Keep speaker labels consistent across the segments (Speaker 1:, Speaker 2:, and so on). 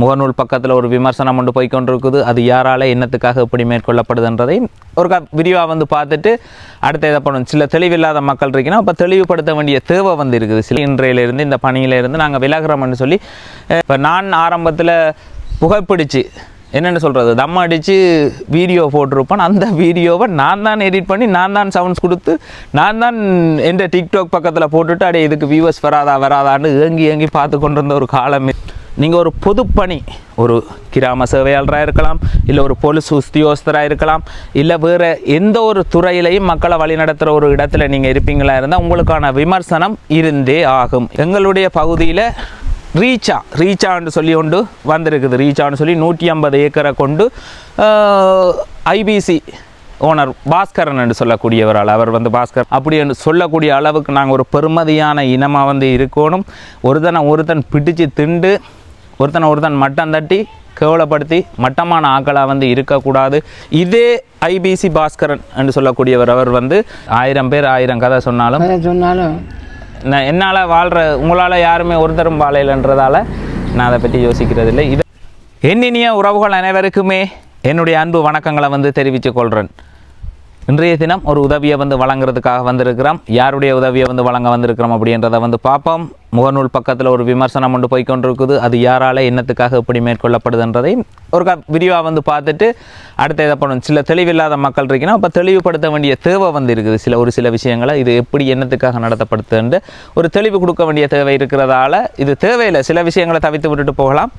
Speaker 1: முகநூல் பக்கத்தில் ஒரு விமர்சனம் ஒன்று போய்கொண்டிருக்குது. அது யாரால் என்னத்துக்காக எப்படி மேற்கொள்ளப்படுதுன்றதை ஒரு விரிவாக வந்து பார்த்துட்டு அடுத்த இதை பண்ணணும். சில தெளிவில்லாத மக்கள் இருக்குன்னா அப்போ தெளிவுபடுத்த வேண்டிய தேவை வந்து இருக்குது. சில இன்றையிலிருந்து இந்த பணியிலேருந்து நாங்கள் விலகிறோம்னு சொல்லி இப்போ நான் ஆரம்பத்தில் புகைப்பிடிச்சு என்னென்னு சொல்கிறது தம் அடித்து வீடியோ போட்டிருப்பேன். அந்த வீடியோவை நான் தான் எடிட் பண்ணி நான் தான் சவுண்ட்ஸ் கொடுத்து நான் தான் எந்த டிக்டாக் பக்கத்தில் போட்டுட்டு அடைய இதுக்கு வியூவர்ஸ் வராதான்னு ஏங்கி பார்த்து கொண்டு இருந்த ஒரு காலம். நீங்கள் ஒரு பொதுப்பணி ஒரு கிராம சேவையாளராக இருக்கலாம், இல்லை ஒரு போலீஸ் உத்தியோகஸ்தராக இருக்கலாம், இல்லை வேறு எந்த ஒரு துறையிலையும் மக்களை வழிநடத்துகிற ஒரு இடத்துல நீங்கள் இருப்பீங்களா இருந்தால் உங்களுக்கான விமர்சனம் இருந்தே ஆகும். எங்களுடைய பகுதியில் ரீச்சான்னு சொல்லி கொண்டு வந்திருக்குது. ரீச்சான்னு சொல்லி 150 ஏக்கரை கொண்டு ஐபிசி ஓனர் பாஸ்கரன் என்று சொல்லக்கூடியவரால் அவர் வந்து பாஸ்கர் அப்படி என்று சொல்லக்கூடிய அளவுக்கு நாங்கள் ஒரு பெருமதியான இனமாக வந்து இருக்கணும். ஒருத்தன் பிடிச்சு திண்டு ஒருத்தன் மட்டம் தட்டி கேவலப்படுத்தி மட்டமான ஆக்களாக வந்து இருக்கக்கூடாது. இதே ஐபிசி பாஸ்கரன் என்று சொல்லக்கூடியவர் அவர் வந்து 1000 பேர் 1000 கதை சொன்னாலும் என்னால் வாழ்கிற உங்களால் யாருமே ஒருத்தரும் வாழையில்ன்றதால நான் அதை பற்றி யோசிக்கிறதில்லை. இது என்னினிய உறவுகள் அனைவருக்குமே என்னுடைய அன்பு வணக்கங்களை வந்து தெரிவித்து கொள்கிறேன். இன்றைய தினம் ஒரு உதவியை வந்து வழங்குறதுக்காக வந்திருக்கிறோம். யாருடைய உதவியை வந்து வழங்க வந்திருக்கிறோம் அப்படின்றத வந்து பார்ப்போம். முகநூல் பக்கத்தில் ஒரு விமர்சனம் ஒன்று போய்கொண்டிருக்குது. அது யாரால் என்னத்துக்காக எப்படி மேற்கொள்ளப்படுதுன்றதை ஒரு விரிவாக வந்து பார்த்துட்டு அடுத்த இதை பண்ணணும். சில தெளிவில்லாத மக்கள் இருக்குன்னா அப்போ தெளிவுபடுத்த வேண்டிய தேவை வந்து இருக்குது. ஒரு சில விஷயங்களை இது எப்படி என்னத்துக்காக நடத்தப்படுத்துன்னு ஒரு தெளிவு கொடுக்க வேண்டிய தேவை இருக்கிறதால இது தேவையில்லை. சில விஷயங்களை தவிர்த்து விட்டுட்டு போகலாம்.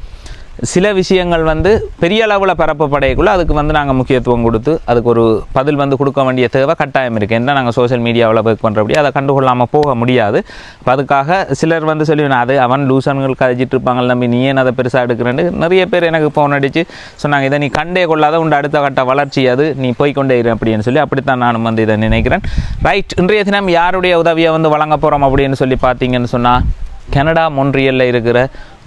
Speaker 1: சில விஷயங்கள் வந்து பெரிய அளவில் பரப்பப்படையக்குள்ள அதுக்கு வந்து நாங்கள் முக்கியத்துவம் கொடுத்து அதுக்கு ஒரு பதில் வந்து கொடுக்க வேண்டிய தேவை கட்டாயம் இருக்குது. ஏன்னா நாங்கள் சோஷியல் மீடியாவில் ஒர்க் பண்ணுறபடி அதை கண்டுகொள்ளாமல் போக முடியாது. இப்போ அதுக்காக சிலர் வந்து சொல்லுவேன் அது அவன் லூசன்கள் கதைச்சிட்டு இருப்பாங்க நம்பி நீ ஏன் அதை பெருசாக எடுக்கிறேன்னு நிறைய பேர் எனக்கு ஃபோன் அடித்து சொன்னாங்க. இதை நீ கண்டே கொள்ளாத உண்டு அடுத்த கட்ட வளர்ச்சி அது நீ போய்கொண்டே இரு அப்படின்னு சொல்லி அப்படித்தான் நானும் வந்து இதை நினைக்கிறேன். ரைட், இன்றைய தினம் யாருடைய உதவியை வந்து வழங்க போகிறோம் அப்படின்னு சொல்லி பார்த்தீங்கன்னு சொன்னால் கனடா மொன்றியலில் இருக்கிற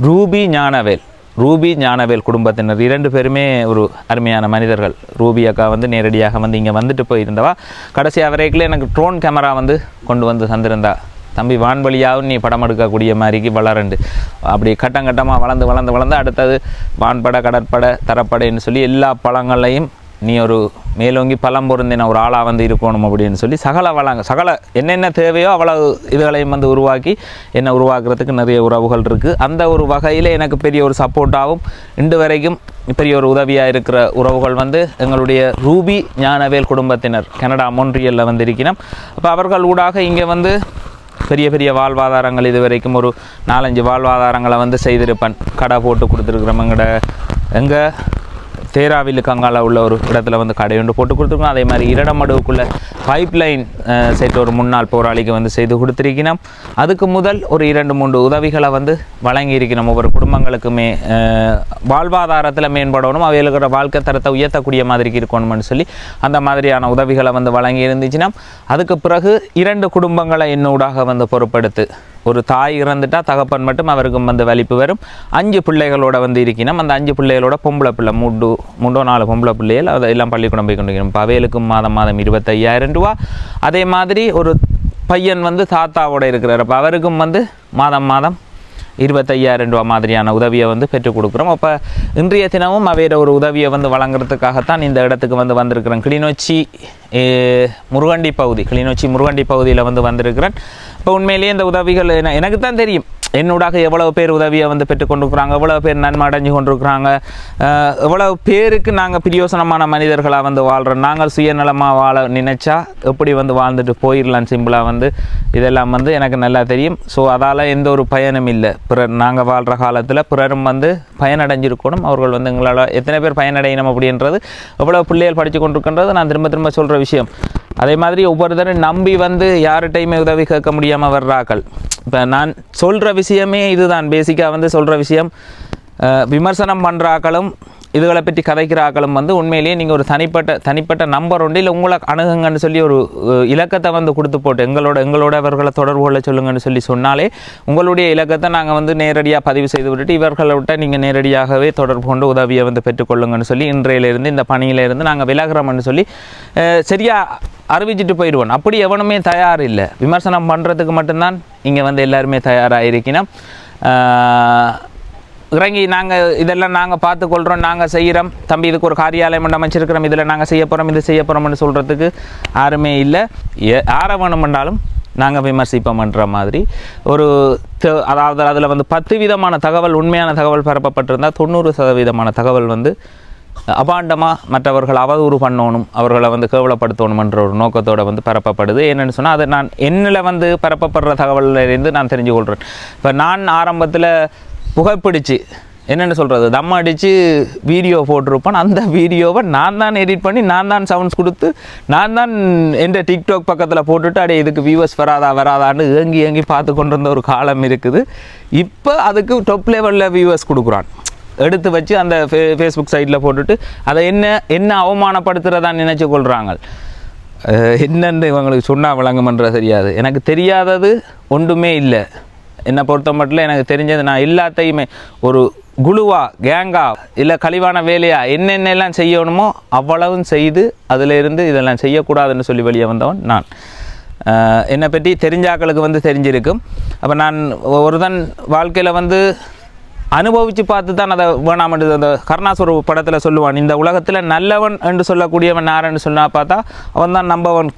Speaker 1: ரூபி ஞானவேல் குடும்பத்தினர் 2 பேருமே ஒரு அருமையான மனிதர்கள். ரூபி அக்கா வந்து நேரடியாக வந்து இங்கே வந்துட்டு போயிருந்தவா. கடைசி வரைக்கும் எனக்கு ட்ரோன் கேமரா வந்து கொண்டு வந்து தந்திருந்தா. தம்பி வான்வழியாகவும் நீ படம் எடுக்கக்கூடிய மாதிரிக்கு வளரண்டு அப்படி கட்டமாக வளர்ந்து அடுத்தது வான்படை கடற்படை தரப்படைன்னு சொல்லி எல்லா பழங்களையும் நீ ஒரு மேலோங்கி பலம் பொருந்தின ஒரு ஆளாக வந்து இருக்கணும் அப்படின்னு சொல்லி சகல என்னென்ன தேவையோ அவ்வளவு இதுகளையும் வந்து உருவாக்கி என்ன உருவாக்குறதுக்கு நிறைய உறவுகள் இருக்குது. அந்த ஒரு வகையில் எனக்கு பெரிய ஒரு சப்போர்ட்டாகவும் இன்று வரைக்கும் பெரிய ஒரு உதவியாக இருக்கிற உறவுகள் வந்து எங்களுடைய ரூபி ஞானவேல் குடும்பத்தினர் கனடா மொன்றியலில் வந்து இருக்கணும். அப்போ அவர்கள் ஊடாக இங்கே வந்து பெரிய வாழ்வாதாரங்கள் இது வரைக்கும் ஒரு 4-5 வாழ்வாதாரங்களை வந்து செய்திருப்பேன். கடை போட்டு கொடுத்துருக்குறோம். எங்கள் தேராவிலுக்கு அங்கால உள்ள ஒரு இடத்துல வந்து கடை ஒன்று போட்டு கொடுத்துருக்கோம். அதே மாதிரி இரடமடுவுக்குள்ள பைப்லைன் செட் ஒரு முன்னாள் போராளிக்கு வந்து செய்து கொடுத்துருக்கணும். அதுக்கு முதல் ஒரு 2-3 உதவிகளை வந்து வழங்கியிருக்கணும். ஒவ்வொரு குடும்பங்களுக்குமே வாழ்வாதாரத்தில் மேம்படணும், அவைகளுக்கிற வாழ்க்கை தரத்தை உயர்த்தக்கூடிய மாதிரிக்கு இருக்கணும்னு சொல்லி அந்த மாதிரியான உதவிகளை வந்து வழங்கி இருந்துச்சுன்னா அதுக்கு பிறகு 2 குடும்பங்களை என்னூடாக வந்து பொறுப்படுத்து ஒரு தாய் இறந்துட்டா தகப்பன் மட்டும் அவருக்கும் வந்து வலிப்பு வரும். 5 பிள்ளைகளோட வந்து இருக்கணும். அந்த 5 பிள்ளைகளோட பொம்பளை பிள்ளை 3-4 பொம்பளை பிள்ளைகள் அதெல்லாம் பள்ளிக்கூடம் போய் கொண்டு இருக்கணும். அவைகளுக்கும் மாதம் 25,000 ரூபா. அதே மாதிரி ஒரு பையன் வந்து தாத்தாவோட இருக்கிறார். அப்போ அவருக்கும் வந்து மாதம் 25,000 ரூபா மாதிரியான உதவியை வந்து பெற்றுக் கொடுக்குறோம். அப்போ இன்றைய தினமும் அவையோட ஒரு உதவியை வந்து வழங்குறதுக்காகத்தான் இந்த இடத்துக்கு வந்து வந்திருக்கிறேன். கிளிநொச்சி முருகண்டி பகுதியில் வந்து வந்திருக்கிறேன். இப்போ உண்மையிலேயே இந்த உதவிகள் எனக்கு தான் தெரியும் என்னூடாக எவ்வளவு பேர் உதவியை வந்து பெற்றுக்கொண்டிருக்கிறாங்க, எவ்வளவு பேர் நன்மை அடைஞ்சு கொண்டிருக்கிறாங்க, எவ்வளவு பேருக்கு நாங்கள் பிரியோசனமான மனிதர்களாக வந்து வாழ்கிறோம். நாங்கள் சுயநலமாக வாழ நினைச்சா எப்படி வந்து வாழ்ந்துட்டு போயிடலாம் சிம்பிளாக வந்து இதெல்லாம் வந்து எனக்கு நல்லா தெரியும். ஸோ அதால் எந்த ஒரு பயனும் இல்லை. பிறர் நாங்கள் வாழ்கிற காலத்தில் பிறரும் வந்து பயனடைஞ்சிருக்கணும். அவர்கள் வந்து எங்களால் எத்தனை பேர் பயனடையணும் அப்படின்றது எவ்வளோ பிள்ளைகள் படித்து கொண்டிருக்கின்றது நான் திரும்ப சொல்கிற விஷயம். அதே மாதிரி ஒவ்வொருத்தரும் நம்பி வந்து யார்கிட்டையுமே உதவி கேட்க முடியாமல் வர்றாக்கள். இப்போ நான் சொல்கிற விஷயமே இதுதான். பேசிக்காக வந்து சொல்கிற விஷயம் விமர்சனம் பண்ணுறாக்களும் இதுகளை பற்றி கதைக்கிறாக்களும் வந்து உண்மையிலேயே நீங்கள் ஒரு தனிப்பட்ட நம்பர் உண்டு இல்லை உங்களை அணுகுங்கன்னு சொல்லி ஒரு இலக்கத்தை வந்து கொடுத்து போட்டு எங்களோட அவர்களை தொடர்பு கொள்ள சொல்லுங்கன்னு சொல்லி சொன்னாலே உங்களுடைய இலக்கத்தை நாங்கள் வந்து நேரடியாக பதிவு செய்து விட்டுட்டு இவர்களை விட்ட நீங்கள் நேரடியாகவே தொடர்பு கொண்டு உதவியை வந்து பெற்றுக்கொள்ளுங்கன்னு சொல்லி இன்றையிலிருந்து இந்த பணியிலிருந்து நாங்கள் விலகிறோம்னு சொல்லி சரியாக அறிவிச்சிட்டு போயிடுவோம். அப்படி எவனுமே தயார் இல்லை. விமர்சனம் பண்ணுறதுக்கு மட்டும்தான் இங்கே வந்து எல்லாருமே தயாராக இருக்கணும். இறங்கி நாங்கள் இதெல்லாம் நாங்கள் பார்த்துக்கொள்கிறோம், நாங்கள் செய்கிறோம், தம்பி இதுக்கு ஒரு காரியாலயம் அமைச்சிருக்கிறோம், இதில் நாங்கள் செய்ய போகிறோம், இது செய்ய போகிறோம்னு சொல்கிறதுக்கு யாருமே இல்லை. யாரை வேணுமென்றாலும் நாங்கள் விமர்சிப்போம்ன்ற மாதிரி ஒரு அதாவது அதில் வந்து 10 விதமான தகவல் உண்மையான தகவல் பரப்பப்பட்டிருந்தால் 90% தகவல் வந்து அபாண்டமாக மற்றவர்கள் அவதூறு பண்ணணும், அவர்களை வந்து கேவலப்படுத்தணும்ன்ற ஒரு நோக்கத்தோடு வந்து பரப்பப்படுது. என்னென்னு சொன்னால் அதை நான் என்னில் வந்து பரப்பப்படுற தகவலிலிருந்து நான் தெரிஞ்சு கொள்கிறேன். இப்போ நான் ஆரம்பத்தில் புகைப்பிடிச்சு என்னென்னு சொல்கிறது தம் அடித்து வீடியோ போட்டிருப்பேன். அந்த வீடியோவை நான் தான் எடிட் பண்ணி நான் தான் சவுண்ட்ஸ் கொடுத்து நான் தான் எந்த டிக்டாக் பக்கத்தில் போட்டுட்டு அப்படியே இதுக்கு வியூவர்ஸ் வராதான்னு ஏங்கி பார்த்து கொண்டு இருந்த ஒரு காலம் இருக்குது. இப்போ அதுக்கு டாப் லெவலில் வியூவர்ஸ் கொடுக்குறான், எடுத்து வச்சு அந்த ஃபேஸ்புக் சைட்டில் போட்டுட்டு அதை என்ன அவமானப்படுத்துகிறதா நினச்சி கொள்கிறாங்க. என்னென்னு இவங்களுக்கு சொன்னால் விளங்குமன்ற தெரியாது. எனக்கு தெரியாதது ஒன்றுமே இல்லை. என்னை பொறுத்த மட்டும் எனக்கு தெரிஞ்சது நான் எல்லாத்தையுமே ஒரு குழுவா கேங்கா இல்லை கழிவான வேலையா என்னென்னலாம் செய்யணுமோ அவ்வளவும் செய்து அதில் இருந்து இதெல்லாம் செய்யக்கூடாதுன்னு சொல்லி வெளியே வந்தவன் நான். என்னை பற்றி தெரிஞ்சாக்களுக்கு வந்து தெரிஞ்சிருக்கும். அப்போ நான் ஒருதன் வாழ்க்கையில் வந்து அனுபவித்து பார்த்து தான் அதை வேணாமென்று அந்த கருணாஸ் ஒரு படத்தில் சொல்லுவான், இந்த உலகத்தில் நல்லவன் என்று சொல்லக்கூடியவன் யாருன்னு சொன்னால் பார்த்தா அவன் தான் நம்பர் 1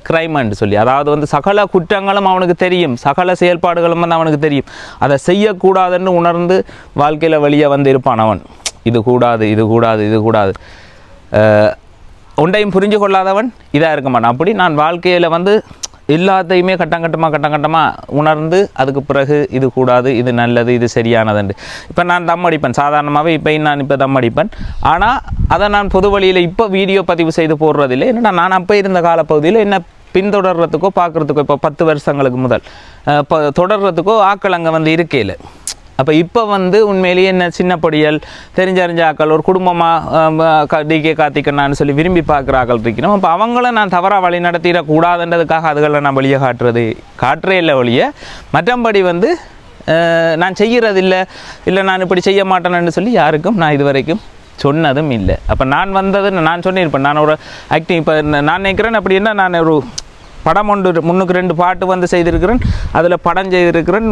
Speaker 1: கிரைம் என்று சொல்லி. அதாவது வந்து சகல குற்றங்களும் அவனுக்கு தெரியும், சகல செயல்பாடுகளும் வந்து அவனுக்கு தெரியும், அதை செய்யக்கூடாதுன்னு உணர்ந்து வாழ்க்கையில் வெளியே வந்து இருப்பான் அவன். இது கூடாது ஒன்றையும் புரிஞ்சு கொள்ளாதவன் இதாக இருக்க மாட்டான். அப்படி நான் வாழ்க்கையில் வந்து எல்லாத்தையுமே கட்டங்கட்டமாக உணர்ந்து அதுக்கு பிறகு இது கூடாது, இது நல்லது, இது சரியானதுண்டு. இப்போ நான் தம் அடிப்பேன் சாதாரணமாகவே, இப்போ தம் அடிப்பேன். ஆனால் அதை நான் பொது வழியில் இப்போ வீடியோ பதிவு செய்து போடுறதில்லை. என்னடா நான் அப்போ இருந்த காலப்பகுதியில் என்ன பின்தொடர்றதுக்கோ பார்க்குறதுக்கோ இப்போ 10 வருஷங்களுக்கு முதல் இப்போ தொடர்றதுக்கோ ஆக்கள் அங்கே வந்து இருக்கையில். அப்போ இப்போ வந்து உண்மையிலேயே என்ன சின்னப்படியல் தெரிஞ்சறிஞ்ச ஆக்கள் ஒரு குடும்பமாக டிகே கார்த்திகண்ணான்னு சொல்லி விரும்பி பார்க்குற ஆக்கள் இருக்கணும். அப்போ அவங்கள நான் தவறாக வழி நடத்திடக்கூடாதுன்றதுக்காக அதுகளை நான் வழியை காட்டுறே இல்லை ஒழிய மற்றபடி வந்து நான் செய்கிறதில்லை, இல்லை நான் இப்படி செய்ய மாட்டேன்னு சொல்லி யாருக்கும் நான் இது வரைக்கும் சொன்னதும் இல்லை. அப்போ நான் வந்தது நான் சொன்னிருப்பேன், நான் ஒரு ஆக்டிங் இப்போ நான் நினைக்கிறேன் அப்படின்னா நான் ஒரு படம் ஒன்று 3-2 பாட்டு வந்து செய்திருக்கிறேன், அதில் படம் செய்திருக்கிறேன்,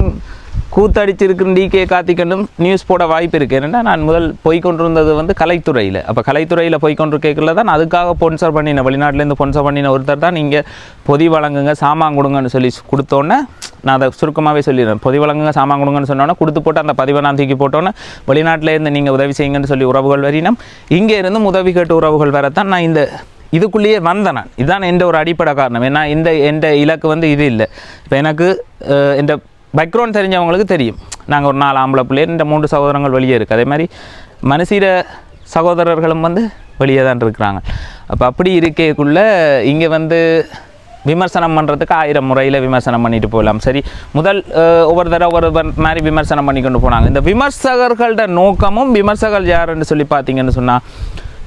Speaker 1: கூத்தடிச்சிருக்கிறேன். டிகே கார்த்திகனும் நியூஸ் போட வாய்ப்பு இருக்குது. என்னென்னா நான் முதல் போய்கொண்டிருந்தது வந்து கலைத்துறையில். அப்போ கலைத்துறையில் போய்கொண்டு கேட்கல தான் அதுக்காக ஸ்பான்சர் பண்ணின வெளிநாட்டிலேருந்து ஸ்பான்சர் பண்ணின ஒருத்தர் தான் நீங்கள் பொதி வழங்குங்க சாமான் கொடுங்கன்னு சொல்லி கொடுத்தோன்னே நான் அதை சுருக்கமாகவே சொல்லிடுறேன். பொதி வழங்குங்க சாமான் கொடுங்கன்னு சொன்னோன்னே கொடுத்து போட்டு அந்த பதிவை நான் தூக்கி போட்டோன்னே வெளிநாட்டிலேருந்து நீங்கள் உதவி செய்யுங்கன்னு சொல்லி உறவுகள் வரினம் இங்கே இருந்து உதவி கேட்டு உறவுகள் வரத்தான் நான் இந்த இதுக்குள்ளேயே வந்தேன். நான் இதுதான் எந்த ஒரு அடிப்படை காரணம். ஏன்னா எந்த இலக்கு வந்து இது இல்லை. இப்போ எனக்கு இந்த பேக்ரவுண்ட் தெரிஞ்சவங்களுக்கு தெரியும், நாங்கள் ஒரு 4 ஆம்பளை பிள்ளையர், இந்த 3 சகோதரங்கள் வெளியே இருக்குது. அதே மாதிரி மனசீர சகோதரர்களும் வந்து வெளியே தான் இருக்கிறாங்க. அப்போ அப்படி இருக்கக்குள்ளே இங்கே வந்து விமர்சனம் பண்ணுறதுக்கு 1000 முறையில் விமர்சனம் பண்ணிட்டு போகலாம். சரி, முதல் ஒவ்வொரு தடவை ஒவ்வொரு மாதிரி விமர்சனம் பண்ணி கொண்டு போனாங்க. இந்த விமர்சகர்களோட நோக்கமும் விமர்சகர்கள் யாருன்னு சொல்லி பார்த்தீங்கன்னு சொன்னால்,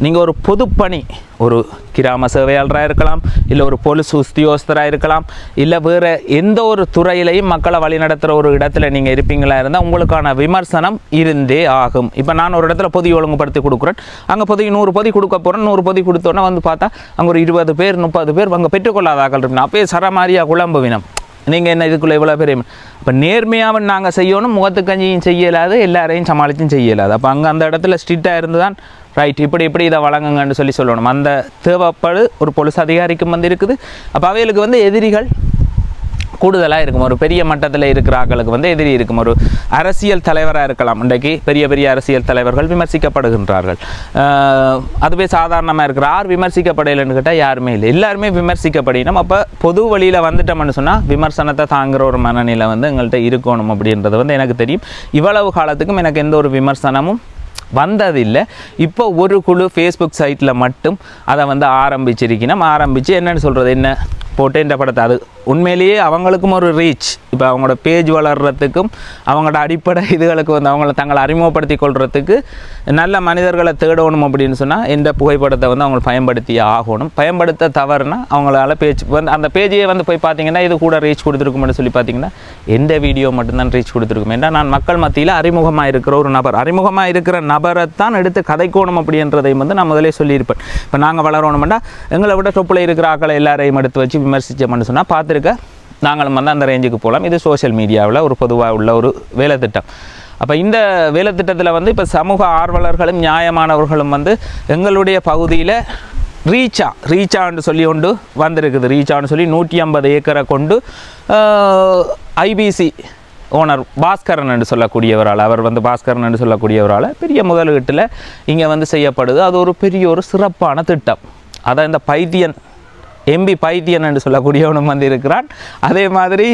Speaker 1: நீங்கள் ஒரு பொதுப்பணி, ஒரு கிராம சேவையாளராக இருக்கலாம், இல்லை ஒரு போலீஸ் உத்தியோகஸ்தராக இருக்கலாம், இல்லை வேறு எந்த ஒரு துறையிலையும் மக்களை வழிநடத்துகிற ஒரு இடத்துல நீங்கள் இருப்பீங்களா இருந்தால் உங்களுக்கான விமர்சனம் இருந்தே ஆகும். இப்போ நான் ஒரு இடத்துல பொதி ஒழுங்குபடுத்தி கொடுக்குறேன், அங்கே பொதி 100 பொதி கொடுக்க போகிறேன். 100 பொதி கொடுத்தோன்னே வந்து பார்த்தா அங்கே ஒரு 20 பேர் 30 பேர் அங்கே பெற்றுக்கொள்ளாதாக்கள் இருக்கணும். அப்போயே சரமாரியாக குழம்புவினம், நீங்கள் என்ன இதுக்குள்ளே இவ்வளோ பேர். இப்போ நேர்மையாக நாங்கள் செய்யணும், முகத்துக்கஞ்சியும் செய்யலாது, எல்லாரையும் சமாளிச்சும் செய்யலாது. அப்போ அங்கே அந்த இடத்துல ஸ்ட்ரிக்டாக இருந்து தான் ரைட் இப்படி இதை வழங்குங்கன்னு சொல்லணும். அந்த தேவைப்பாடு ஒரு போலீஸ் அதிகாரிக்கும் வந்து இருக்குது. அப்போ அவைகளுக்கு வந்து எதிரிகள் கூடுதலாக இருக்கும். ஒரு பெரிய மட்டத்தில் இருக்கிற ஆக்களுக்கு வந்து எதிரி இருக்கும். ஒரு அரசியல் தலைவராக இருக்கலாம். இன்றைக்கு பெரிய அரசியல் தலைவர்கள் விமர்சிக்கப்படுகின்றார்கள். அதுவே சாதாரணமாக இருக்கிற விமர்சிக்கப்படையிலன்னு கேட்டால் யாருமே இல்லை, எல்லாருமே விமர்சிக்கப்படணும். அப்போ பொது வழியில் வந்துட்டோம்னு சொன்னால் விமர்சனத்தை தாங்குகிற ஒரு மனநிலை வந்து எங்கள்கிட்ட இருக்கணும் அப்படின்றது வந்து எனக்கு தெரியும். இவ்வளவு காலத்துக்கும் எனக்கு எந்த ஒரு விமர்சனமும் வந்ததில்லை. இப்போ ஒரு குழு ஃபேஸ்புக் சைட்டில் மட்டும் அதை வந்து ஆரம்பித்து என்னென்னு சொல்கிறது, என்ன போட்டு இந்த படத்தை அது உண்மையிலேயே அவங்களுக்கும் ஒரு ரீச். இப்போ அவங்களோட பேஜ் வளர்கிறதுக்கும் அவங்களோட அடிப்படை இதுகளுக்கு வந்து அவங்கள தங்களை அறிமுகப்படுத்தி கொள்கிறதுக்கு நல்ல மனிதர்களை தேடணும் அப்படின்னு சொன்னால் இந்த புகைப்படத்தை வந்து அவங்க பயன்படுத்தி ஆகணும். பயன்படுத்த தவறுனா அவங்களால பேஜ் வந்து அந்த பேஜையே வந்து போய் பார்த்தீங்கன்னா இது கூட ரீச் கொடுத்துருக்கும்னு சொல்லி பார்த்தீங்கன்னா எந்த வீடியோ மட்டும்தான் ரீச் கொடுத்துருக்கும். ஏன்னா நான் மக்கள் மத்தியில் அறிமுகமாக இருக்கிற ஒரு அறிமுகமாக இருக்கிற நபரைத்தான் எடுத்து கதைக்கணும் அப்படின்றதையும் வந்து நான் முதலே சொல்லியிருப்பேன். இப்போ நாங்கள் வளரணும்னா எங்களை விட டொப்பில் இருக்கிற ஆக்களை எல்லாரையும் எடுத்து வச்சு விமர்சித்தோம்னு சொன்னால் பார்த்துருக்க நாங்களும் வந்து அந்த ரேஞ்சுக்கு போகலாம். இது சோஷியல் மீடியாவில் ஒரு பொதுவாக உள்ள ஒரு வேலை திட்டம். அப்போ இந்த வேலை திட்டத்தில் வந்து இப்போ சமூக ஆர்வலர்களும் நியாயமானவர்களும் வந்து எங்களுடைய பகுதியில் ரீச்சான்னு சொல்லி கொண்டு வந்திருக்குது. ரீச்சான்னு சொல்லி 150 ஏக்கரை கொண்டு ஐபிசி ஓனர் பாஸ்கரன் என்று சொல்லக்கூடியவரால், அவர் வந்து பாஸ்கரன் என்று சொல்லக்கூடியவரால் பெரிய முதலீட்டில் இங்கே வந்து செய்யப்படுது. அது ஒரு பெரிய ஒரு சிறப்பான திட்டம். அதான் இந்த பைத்தியன் எம்பி பைத்தியன் என்று சொல்லக்கூடியவனும் வந்து இருக்கிறான். அதே மாதிரி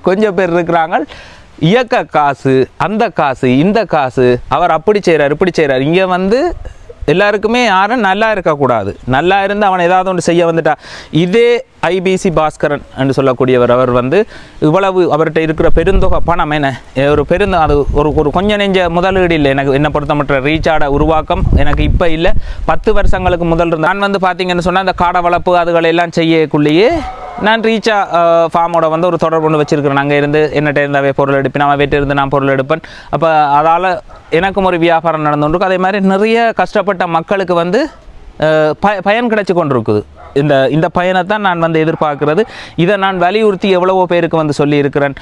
Speaker 1: கொஞ்சம் பேர் இருக்கிறாங்க, இயக்க காசு, அந்த காசு, இந்த காசு, அவர் அப்படி செய்கிறார் இப்படி செய்கிறார். இங்கே வந்து எல்லாருக்குமே யாரும் நல்லா இருக்கக்கூடாது, நல்லா இருந்து அவன் ஏதாவது ஒன்று செய்ய வந்துட்டா. இதே ஐபிசி பாஸ்கரன் என்று சொல்லக்கூடியவர், அவர் வந்து இவ்வளவு அவர்கிட்ட இருக்கிற பெருந்தொகை பணம் என்ன ஒரு அது ஒரு கொஞ்சம் நெஞ்ச முதலீடு இல்லை. எனக்கு என்ன பொறுத்த மட்டும் ரீச்சார்ட உருவாக்கம் எனக்கு இப்போ இல்லை, 10 வருஷங்களுக்கு முதல் நான் வந்து பார்த்தீங்கன்னு சொன்னால் அந்த காடை வளர்ப்பு அதுகளெல்லாம் செய்யக்குள்ளேயே நான் ரீச்சா ஃபார்மோட வந்து ஒரு தொடர்பு ஒன்று வச்சுருக்கிறேன். அங்கே இருந்து என்னட்ட இருந்தாவே பொருள் எடுப்பேன், அவன் வீட்டு இருந்து நான் பொருள் எடுப்பேன். அப்போ அதால் எனக்கும் ஒரு வியாபாரம் நடந்துருக்கு. அதே மாதிரி நிறைய கஷ்டப்பட்ட மக்களுக்கு வந்து பயன் கிடைச்சி கொண்டிருக்குது. இந்த பயனை தான் நான் வந்து எதிர்பார்க்கிறது. இதை நான் வலியுறுத்தி எவ்வளவோ பேருக்கு வந்து சொல்லியிருக்கிறேன்.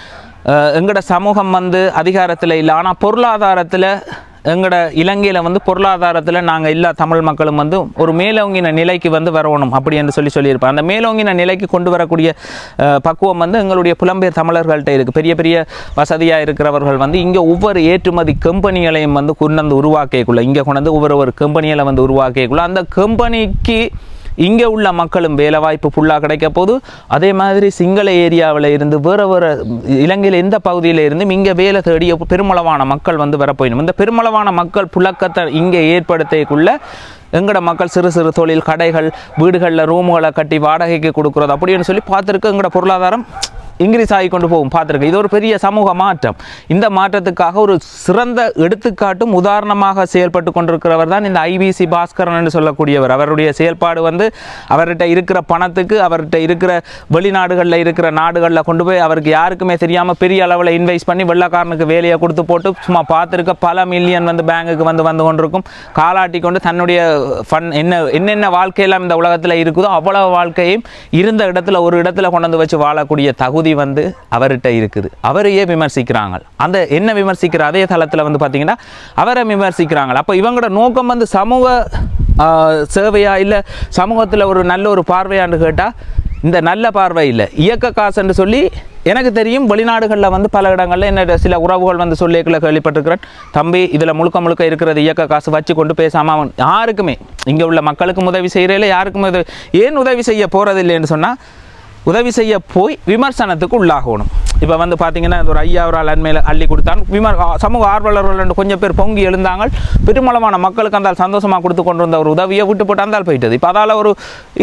Speaker 1: எங்களோட சமூகம் வந்து அதிகாரத்தில் இல்லை, ஆனால் பொருளாதாரத்தில் எங்களோட இலங்கையில் வந்து பொருளாதாரத்தில் நாங்கள் எல்லா தமிழ் மக்களும் வந்து ஒரு மேலோங்கின நிலைக்கு வந்து வரணும் அப்படி என்று சொல்லியிருப்பேன். அந்த மேலோங்கின நிலைக்கு கொண்டு வரக்கூடிய பக்குவம் வந்து எங்களுடைய புலம்பெயர் தமிழர்கள்ட்ட இருக்குது. பெரிய பெரிய வசதியாக இருக்கிறவர்கள் வந்து இங்கே ஒவ்வொரு ஏற்றுமதி கம்பெனிகளையும் வந்து கொண்டு உருவாக்கிக்குள்ள, இங்கே கொண்டு ஒவ்வொரு கம்பெனிகளை வந்து உருவாக்கிக்குள்ள அந்த கம்பெனிக்கு இங்கே உள்ள மக்களும் வேலை வாய்ப்பு ஃபுல்லாக கிடைக்க போது. அதே மாதிரி சிங்கள ஏரியாவில் இருந்து வேறு இலங்கையில் எந்த பகுதியில் இருந்தும் இங்கே வேலை தேடிய பெருமளவான மக்கள் வந்து வரப்போயிடும். இந்த பெருமளவான மக்கள் புழக்கத்தை இங்கே ஏற்படுத்தக்குள்ள எங்களோட மக்கள் சிறு சிறு தொழில் கடைகள் வீடுகளில் ரூமுகளை கட்டி வாடகைக்கு கொடுக்குறது அப்படின்னு சொல்லி பார்த்துருக்கு. எங்களோட பொருளாதாரம் இன்க்ரீஸ் ஆகி கொண்டு போகும் பார்த்துருக்கு. இது ஒரு பெரிய சமூக மாற்றம். இந்த மாற்றத்துக்காக ஒரு சிறந்த எடுத்துக்காட்டும் உதாரணமாக செயல்பட்டு கொண்டிருக்கிறவர் தான் இந்த ஐபிசி பாஸ்கரன் என்று சொல்லக்கூடியவர். அவருடைய செயல்பாடு வந்து அவர்கிட்ட இருக்கிற பணத்துக்கு, அவர்கிட்ட இருக்கிற வெளிநாடுகளில் இருக்கிற நாடுகளில் கொண்டு போய் அவருக்கு யாருக்குமே தெரியாமல் பெரிய அளவில் இன்வெஸ்ட் பண்ணி வெள்ளக்காரனுக்கு வேலையை கொடுத்து போட்டு சும்மா பார்த்துருக்க பல மில்லியன் வந்து பேங்குக்கு வந்து கொண்டிருக்கும். காலாட்டி கொண்டு தன்னுடைய ஃபண்ட் என்னென்ன வாழ்க்கையெல்லாம் இந்த உலகத்தில் இருக்குதோ அவ்வளவு வாழ்க்கையும் இருந்த இடத்துல ஒரு இடத்துல கொண்டு வந்து வச்சு வாழக்கூடிய தகுதி வந்து அவர்கிட்ட இருக்குது. அவரையே விமர்சிக்கிறாங்க. அந்த என்ன விமர்சிக்கிற அதே தளத்தில் வந்து பார்த்தீங்கன்னா அவரை விமர்சிக்கிறாங்க. அப்போ இவங்களோட நோக்கம் வந்து சமூக சேவையா இல்லை சமூகத்தில் ஒரு நல்ல ஒரு பார்வையான்னு கேட்டால் இந்த நல்ல பார்வை இல்லை, இயக்க காசுன்னு சொல்லி எனக்கு தெரியும். வெளிநாடுகளில் வந்து பல இடங்களில் என்ன சில உறவுகள் வந்து சொல்லிக்கல கேள்விப்பட்டிருக்கிறேன். தம்பி இதில் முழுக்க இருக்கிறது இயக்க காசு வச்சு கொண்டு பேசாமல் அவன் யாருக்குமே இங்கே உள்ள மக்களுக்கும் உதவி செய்கிறதில்ல, யாருக்குமே ஏன் உதவி செய்ய போகிறது இல்லைன்னு சொன்னால் உதவி செய்ய போய் விமர்சனத்துக்கு உள்ளாகணும். இப்போ வந்து பார்த்தீங்கன்னா ஒரு ஐயாவரால் அண்மையில் அள்ளி கொடுத்தான். சமூக ஆர்வலர்கள் கொஞ்சம் பேர் பொங்கி எழுந்தாங்க. பெருமளவான மக்களுக்கு அந்த சந்தோஷமாக கொடுத்து கொண்டு வந்த ஒரு உதவியை விட்டு போட்டு அந்தால் போயிட்டது. இப்போ அதால் ஒரு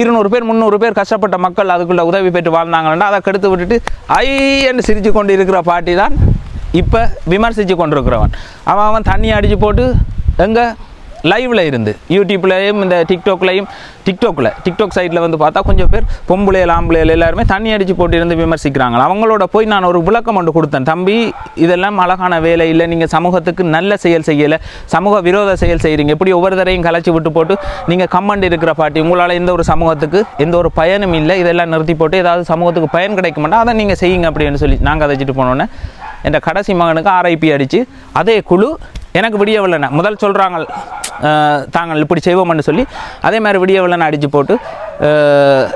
Speaker 1: 200 பேர் 300 பேர் கஷ்டப்பட்ட மக்கள் அதுக்குள்ள உதவி பெற்று வாழ்ந்தாங்கன்னா அதை கெடுத்து விட்டுட்டு என்று சிரித்து கொண்டு இருக்கிற பாட்டி தான் இப்போ விமர்சித்து கொண்டிருக்கிறவன். அவன் தண்ணி அடித்து போட்டு எங்கே லைவில் இருந்து யூடியூப்லையும் இந்த டிக்டாக் சைட்டில் வந்து பார்த்தா கொஞ்சம் பேர் பொம்பளையில் ஆம்பளையில் எல்லாருமே தண்ணி அடித்து போட்டு இருந்து விமர்சிக்கிறாங்க. அவங்களோட போய் நான் ஒரு விளக்கம் ஒன்று கொடுத்தேன். தம்பி இதெல்லாம் அழகான வேலை இல்லை, நீங்கள் சமூகத்துக்கு நல்ல செயல் செய்யலை, சமூக விரோத செயல் செய்கிறீங்க. எப்படி ஒவ்வொரு தரையும் கலைச்சி விட்டு போட்டு நீங்கள் கமெண்ட் இருக்கிற பாட்டி உங்களால் எந்த ஒரு சமூகத்துக்கு எந்த ஒரு பயனும் இல்லை, இதெல்லாம் நிறுத்தி போட்டு ஏதாவது சமூகத்துக்கு பயன் கிடைக்க மாட்டா அதை நீங்கள் செய்யுங்க அப்படின்னு சொல்லி நாங்கள் அதை வச்சுட்டு போனோன்னே என் கடைசி மகனுக்கு RIP அடித்து அதே குழு எனக்கு விடியவில்லைண்ணா முதல் சொல்கிறாங்க தாங்கள் இப்படி செய்வோம்னு சொல்லி அதே மாதிரி விடியவில்லைன்னு அடித்து போட்டு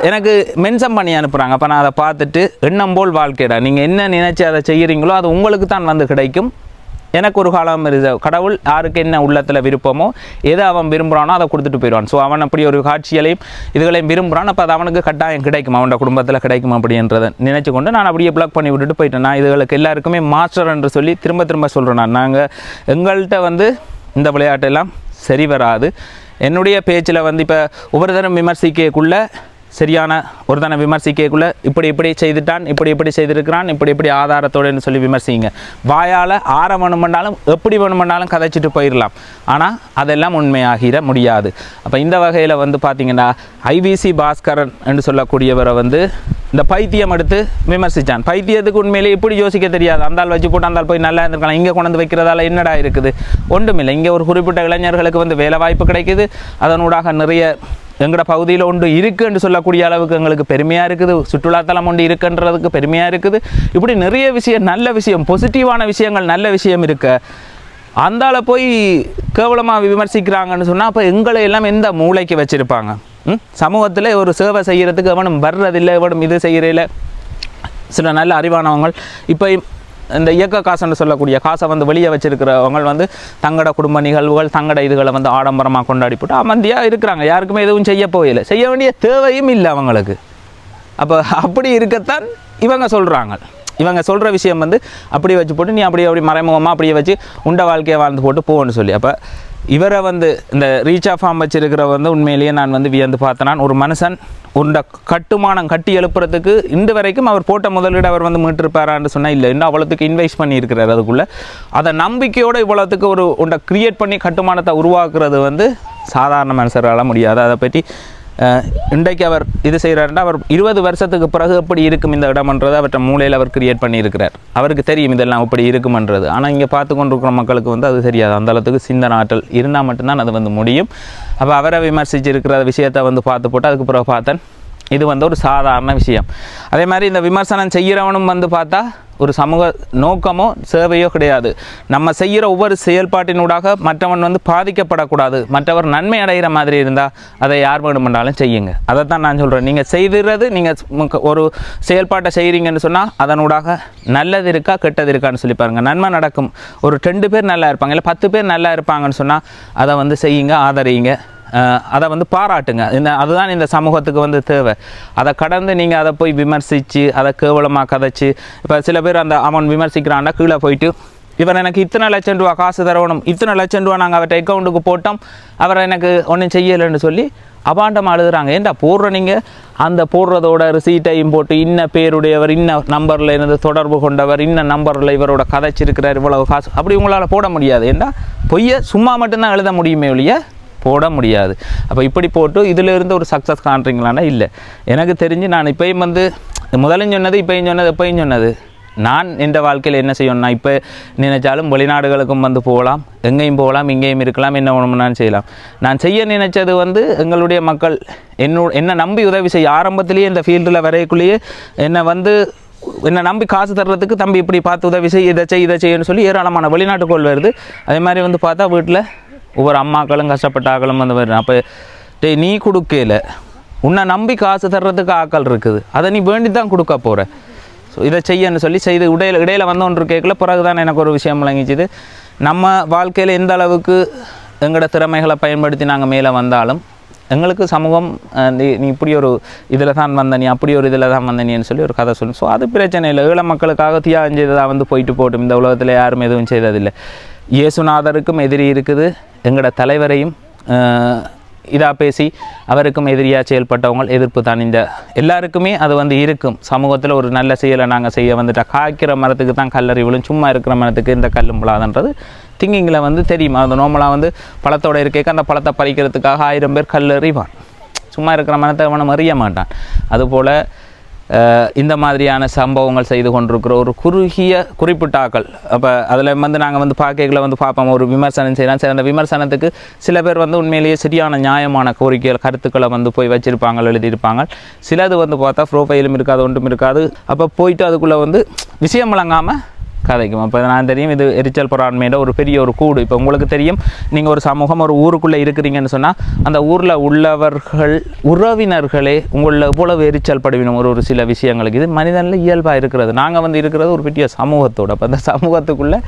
Speaker 1: எனக்கு மென்ஷன் பண்ணி அனுப்புகிறாங்க. அப்போ நான் அதை பார்த்துட்டு எண்ணம் போல் வாழ்க்கைடா, நீங்கள் என்ன நினைச்சு அதை செய்கிறீங்களோ அது உங்களுக்கு தான் வந்து கிடைக்கும். எனக்கு ஒரு காலம் கடவுள் யாருக்கு என்ன உள்ளத்தில் விருப்பமோ எதை அவன் விரும்புகிறானோ அதை கொடுத்துட்டு போயிடுவான். ஸோ அவன் அப்படி ஒரு காட்சிகளையும் இதுகளையும் விரும்புகிறான். அப்போ அது அவனுக்கு கட்டாயம் கிடைக்கும், அவனோட குடும்பத்தில் கிடைக்கும் அப்படின்றத நினச்சி கொண்டு நான் அப்படியே பிளாக் பண்ணி விட்டுட்டு போயிட்டேன். நான் இதுகளுக்கு எல்லாருக்குமே மாஸ்டர் என்று சொல்லி திரும்ப சொல்கிறேன். நாங்கள் எங்கள்கிட்ட வந்து இந்த விளையாட்டெல்லாம் சரி வராது. என்னுடைய பேச்சில் வந்து இப்போ ஒவ்வொரு தரம் விமர்சிக்கக்குள்ள சரியான ஒரு தானே விமர்சிக்கக்குள்ள இப்படி செய்துட்டான், இப்படி செய்திருக்கிறான், இப்படி ஆதாரத்தோடுன்னு சொல்லி விமர்சிங்க. வாயால் வேணுமென்றாலும் எப்படி வேணுமென்றாலும் கதைச்சிட்டு போயிடலாம். ஆனால் அதெல்லாம் உண்மையாகிட முடியாது. அப்போ இந்த வகையில் வந்து பார்த்திங்கன்னா ஐபிசி பாஸ்கரன் என்று சொல்லக்கூடியவரை வந்து இந்த பைத்தியம் எடுத்து விமர்சித்தான். பைத்தியத்துக்கு உண்மையிலே இப்படி யோசிக்க தெரியாது. அந்தால் வச்சு போட்டு அந்தால் போய் நல்லா இருந்திருக்கலாம். இங்கே கொண்டு வந்து வைக்கிறதால என்னடா இருக்குது? ஒன்றுமில்லை. இங்கே ஒரு குறிப்பிட்ட இளைஞர்களுக்கு வந்து வேலை வாய்ப்பு கிடைக்குது. அதனூடாக நிறைய எங்களோட பகுதியில் ஒன்று இருக்குன்னு சொல்லக்கூடிய அளவுக்கு எங்களுக்கு பெருமையாக இருக்குது. சுற்றுலாத்தலம் ஒன்று இருக்குன்றதுக்கு பெருமையாக இருக்குது. இப்படி நிறைய விஷயம் நல்ல விஷயம் பாசிட்டிவான விஷயங்கள் நல்ல விஷயம் இருக்க அந்தால போய் கேவலமாக விமர்சிக்கிறாங்கன்னு சொன்னால் அப்போ எங்களை எல்லாம் எந்த மூளைக்கு வச்சுருப்பாங்க? சமூகத்தில் ஒரு சேவை செய்கிறதுக்கு எவனும் வர்றதில்லை, எவனும் இது செய்கிறதில்ல. சில நல்ல அறிவானவங்கள் இப்போ இந்த இயக்க காசுன்னு சொல்லக்கூடிய காசை வந்து வெளியே வச்சிருக்கிறவங்க வந்து தங்களோட குடும்ப நிகழ்வுகள் தங்களோட இதுகளை வந்து ஆடம்பரமாக கொண்டாடி போட்டு அமைதியாக இருக்கிறாங்க. யாருக்குமே எதுவும் செய்ய போயில்லை, செய்ய வேண்டிய தேவையும் இல்லை அவங்களுக்கு. அப்போ அப்படி இருக்கத்தான் இவங்க சொல்கிறாங்க. இவங்க சொல்கிற விஷயம் வந்து அப்படியே வச்சு போட்டு நீ அப்படி மறைமுகமாக அப்படியே வச்சு உண்ட வாழ்க்கையை வாழ்ந்து போட்டு போகணும்னு சொல்லி. அப்போ இவரை வந்து இந்த ரீச்சா ஃபார்ம் வச்சிருக்கிற வந்து உண்மையிலேயே நான் வந்து வியந்து பார்த்தேன். ஒரு மனுஷன் உண்ட கட்டுமானம் கட்டி எழுப்புறதுக்கு இன்று வரைக்கும் அவர் போட்ட முதலீடு அவர் வந்து மீட்டிருப்பாரான்னு சொன்னால் இல்லை, இன்னும் அவ்வளோத்துக்கு இன்வெஸ்ட் பண்ணியிருக்கிறார். அதுக்குள்ளே அதை நம்பிக்கையோடு இவ்வளோத்துக்கு ஒரு உண்டை க்ரியேட் பண்ணி கட்டுமானத்தை உருவாக்குறது வந்து சாதாரண மனுஷரால் முடியாது. அதை பற்றி இன்றைக்கு அவர் இது செய்கிறாருன்னா அவர் 20 வருஷத்துக்கு பிறகு எப்படி இருக்கும் இந்த இடம்ன்றது அவற்றை மூலையில் அவர் கிரியேட் பண்ணியிருக்கிறார். அவருக்கு தெரியும் இதெல்லாம் எப்படி இருக்குமன்றது. ஆனால் இங்கே பார்த்து கொண்டிருக்கிற மக்களுக்கு வந்து அது தெரியாது. அந்த அளவுக்கு சிந்தனை ஆற்றல் இருந்தால் மட்டும்தான் அது வந்து முடியும். அப்போ அவரை விமர்சித்து இருக்கிற விஷயத்தை வந்து பார்த்து போட்டு அதுக்கு பிறகு பார்த்தேன் இது வந்து ஒரு சாதாரண விஷயம். அதே மாதிரி இந்த விமர்சனம் செய்கிறவனும் வந்து பார்த்தா ஒரு சமூக நோக்கமோ சேவையோ கிடையாது. நம்ம செய்கிற ஒவ்வொரு செயல்பாட்டினூடாக மற்றவன் வந்து பாதிக்கப்படக்கூடாது, மற்றவர் நன்மை அடைகிற மாதிரி இருந்தால் அதை யார் வேணுமென்றாலும் செய்யுங்க. அதை தான் நான் சொல்கிறேன். நீங்கள் செய்கிறது நீங்கள் ஒரு செயல்பாட்டை செய்கிறீங்கன்னு சொன்னால் அதனூடாக நல்லது இருக்கா கெட்டது இருக்கான்னு சொல்லி பாருங்கள். நன்மை நடக்கும். ஒரு 2 பேர் நல்லா இருப்பாங்க, இல்லை 10 பேர் நல்லா இருப்பாங்கன்னு சொன்னால் அதை வந்து செய்யுங்க, ஆதரிங்க, அதை வந்து பாராட்டுங்க. அதுதான் இந்த சமூகத்துக்கு வந்து தேவை. அதை கடந்து நீங்கள் அதை போய் விமர்சித்து அதை கேவலமாக கதைச்சி இப்போ சில பேர் அந்த அவன் விமர்சிக்கிறான்னா கீழே போயிட்டு இவர் எனக்கு இத்தனை லட்சம் ரூபா காசு தரணும், இத்தனை லட்சம் ரூபா நாங்கள் அவர்கிட்ட அக்கௌண்ட்டுக்கு போட்டோம், அவரை எனக்கு ஒன்றும் செய்யலைன்னு சொல்லி அபாண்டமாக அழுதுறாங்க. ஏன்டா போடுற நீங்கள் அந்த போடுறதோட ரிசீட்டையும் போட்டு இன்ன பேருடையவர், இன்ன நம்பரில் இருந்து தொடர்பு கொண்டவர், இன்ன நம்பரில் இவரோட கதைச்சிருக்கிறார், இவ்வளவு காசு அப்படி உங்களால் போட முடியாது. ஏன்டா பொய்யை சும்மா மட்டும்தான் எழுத முடியுமே ஒழிய போட முடியாது. அப்போ இப்படி போட்டு இதில் இருந்து ஒரு சக்ஸஸ் காண்றீங்களான்னா இல்லை. எனக்கு தெரிஞ்சு நான் இப்போயும் வந்து முதலும் சொன்னது இப்போயும் சொன்னது எப்போயும் சொன்னது நான் எந்த வாழ்க்கையில் என்ன செய்யணும்னா இப்போ நினைச்சாலும் வெளிநாடுகளுக்கும் வந்து போகலாம், எங்கேயும் போகலாம், இங்கேயும் இருக்கலாம், என்ன ஒன்றுனாலும் செய்யலாம். நான் செய்ய நினைச்சது வந்து எங்களுடைய மக்கள் என்னை நம்பி உதவி செய்ய ஆரம்பத்திலேயே இந்த ஃபீல்டில் வரைக்குள்ளேயே என்னை நம்பி காசு தர்றதுக்கு தம்பி இப்படி பார்த்து உதவி செய்ய இதை செய்யணும்னு சொல்லி ஏராளமான வெளிநாட்டுக்கோள் வருது. அதே மாதிரி வந்து பார்த்தா வீட்டில் ஒவ்வொரு அம்மாக்களும் கஷ்டப்பட்ட ஆக்களும் வந்து வருது. அப்போ நீ கொடுக்கல, உன்னை நம்பி காசு தர்றதுக்கு ஆக்கள் இருக்குது, அதை நீ வேண்டி தான் கொடுக்க போகிற. ஸோ இதை செய்யன்னு சொல்லி செய்து இடையில வந்து ஒன்று கேட்கல. பிறகு தான் எனக்கு ஒரு விஷயம் விளங்கிச்சுது. நம்ம வாழ்க்கையில் எந்த அளவுக்கு எங்களோட திறமைகளை பயன்படுத்தி நாங்கள் மேலே வந்தாலும் எங்களுக்கு சமூகம் நீ இப்படி ஒரு இதில் தான் வந்த நீ அப்படி ஒரு இதில் தான் வந்த நீன்னு சொல்லி ஒரு கதை சொல்லணும். ஸோ அது பிரச்சனை இல்லை. ஈழ மக்களுக்காக தியாகம் செய்ததாக வந்து போயிட்டு போட்டும். இந்த உலகத்தில் யாரும் எதுவும் செய்ததில்லை. இயேசுநாதருக்கும் எதிரி இருக்குது, எங்களோட தலைவரையும் இதாக பேசி அவருக்கும் எதிரியாக செயல்பட்டவங்க எதிர்ப்பு தான். இந்த எல்லாருக்குமே அது வந்து இருக்கும். சமூகத்தில் ஒரு நல்ல செயலை நாங்கள் செய்ய வந்துட்டா காய்க்கிற மரத்துக்கு தான் கல்லறிவிலும், சும்மா இருக்கிற மரத்துக்கு இந்த கல்லும் புலாதுன்றது திங்கிங்கில் வந்து தெரியும். அது நார்மலாக வந்து பழத்தோடு இருக்க அந்த பழத்தை பறிக்கிறதுக்காக 1000 பேர் கல்லறிவான். சும்மா இருக்கிற மரத்தை அவனை அறிய மாட்டான். அதுபோல் இந்த மாதிரியான சம்பவங்கள் செய்து கொண்டிருக்கிற ஒரு குறுகிய குறிப்பிட்டாக்கள். அப்போ அதில் வந்து நாங்கள் வந்து பார்க்கல வந்து பார்ப்போம், ஒரு விமர்சனம் செய்யலாம். சரி, அந்த விமர்சனத்துக்கு சில பேர் வந்து உண்மையிலேயே சரியான நியாயமான கோரிக்கைகள் கருத்துக்களை வந்து போய் வச்சுருப்பாங்க, எழுதியிருப்பாங்க. சிலது வந்து பார்த்தா ப்ரோஃபைலும் இருக்காது, ஒன்றும் இருக்காது. அப்போ போயிட்டு அதுக்குள்ளே வந்து விஷயம் வழங்காமல் கதைக்கும். அப்போ நான் தெரியும் இது எரிச்சல் பொறாண்மையோட ஒரு பெரிய ஒரு கூடு. இப்போ உங்களுக்கு தெரியும், நீங்கள் ஒரு சமூகம் ஒரு ஊருக்குள்ளே இருக்கிறீங்கன்னு சொன்னால் அந்த ஊரில் உள்ளவர்கள் உறவினர்களே உங்களில் எவ்வளவு எரிச்சல் படுவினோம் ஒரு சில விஷயங்களுக்கு. இது மனிதனில் இயல்பாக இருக்கிறது. நாங்கள் வந்து இருக்கிறது ஒரு பெரிய சமூகத்தோடு. அப்போ அந்த சமூகத்துக்குள்ளே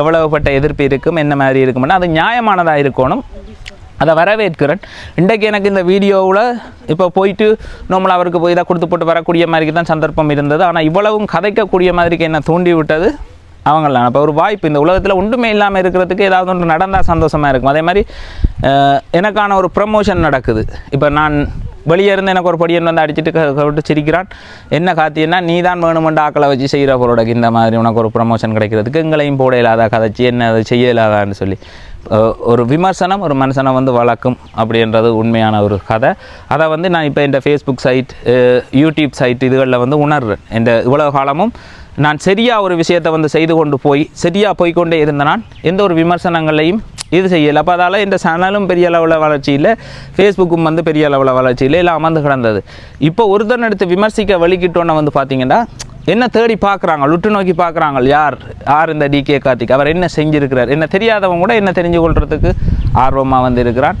Speaker 1: எவ்வளவுப்பட்ட எதிர்ப்பு இருக்கும், என்ன மாதிரி இருக்கும்னா அது நியாயமானதாக இருக்கணும். அதை வரவேற்கிறேன். இன்றைக்கு எனக்கு இந்த வீடியோவில் இப்போ போயிட்டு நம்மளை அவருக்கு போய் இதாக கொடுத்து போட்டு வரக்கூடிய மாதிரிக்கு தான் சந்தர்ப்பம் இருந்தது. ஆனால் இவ்வளவும் கதைக்கக்கூடிய மாதிரிக்கு என்ன தூண்டி விட்டது அவங்களாம். அப்போ ஒரு வாய்ப்பு இந்த உலகத்தில் ஒன்றுமே இல்லாமல் இருக்கிறதுக்கு ஏதாவது ஒன்று நடந்தால் சந்தோஷமாக இருக்கும். அதே மாதிரி எனக்கான ஒரு ப்ரமோஷன் நடக்குது. இப்போ நான் வெளியே இருந்து எனக்கு ஒரு பொடியன் வந்து அடிச்சுட்டு விட்டு சிரிக்கிறான், என்ன காத்தியன்னா நீ தான் வேணுமெண்டு ஆக்களை வச்சு செய்கிற பொருளுக்கு இந்த மாதிரி உனக்கு ஒரு ப்ரமோஷன் கிடைக்கிறதுக்கு எங்களையும் போட இல்லாத கதைச்சி என்ன அதை செய்ய இல்லாதான்னு சொல்லி ஒரு விமர்சனம் ஒரு மனுஷனை வந்து வளர்க்கும் அப்படின்றது உண்மையான ஒரு கதை. அதை வந்து நான் இப்போ இந்த ஃபேஸ்புக் சைட், யூடியூப் சைட் இதுகளில் வந்து உணர்றேன். இந்த இவ்வளவு காலமும் நான் சரியாக ஒரு விஷயத்தை வந்து செய்து கொண்டு சரியாக போய்கொண்டே இருந்த நான் எந்த ஒரு விமர்சனங்களையும் இது செய்யலை. அப்போ அதால் இந்த சேனலும் பெரிய அளவில் வளர்ச்சி இல்லை, ஃபேஸ்புக்கும் வந்து பெரிய அளவில் வளர்ச்சி இல்லை, எல்லாம் அமர்ந்து கிடந்தது. இப்போ ஒருத்தன் எடுத்து விமர்சிக்க வலிக்கிட்டோன்னு வந்து பார்த்திங்கன்னா என்ன தேடி பார்க்குறாங்க, உற்று நோக்கி பார்க்குறாங்க, யார் இந்த டிகே கார்த்திக், அவர் என்ன செஞ்சுருக்கிறார், என்ன தெரியாதவங்க கூட என்ன தெரிஞ்சு கொள்றதுக்கு ஆர்வமாக வந்து இருக்கிறான்.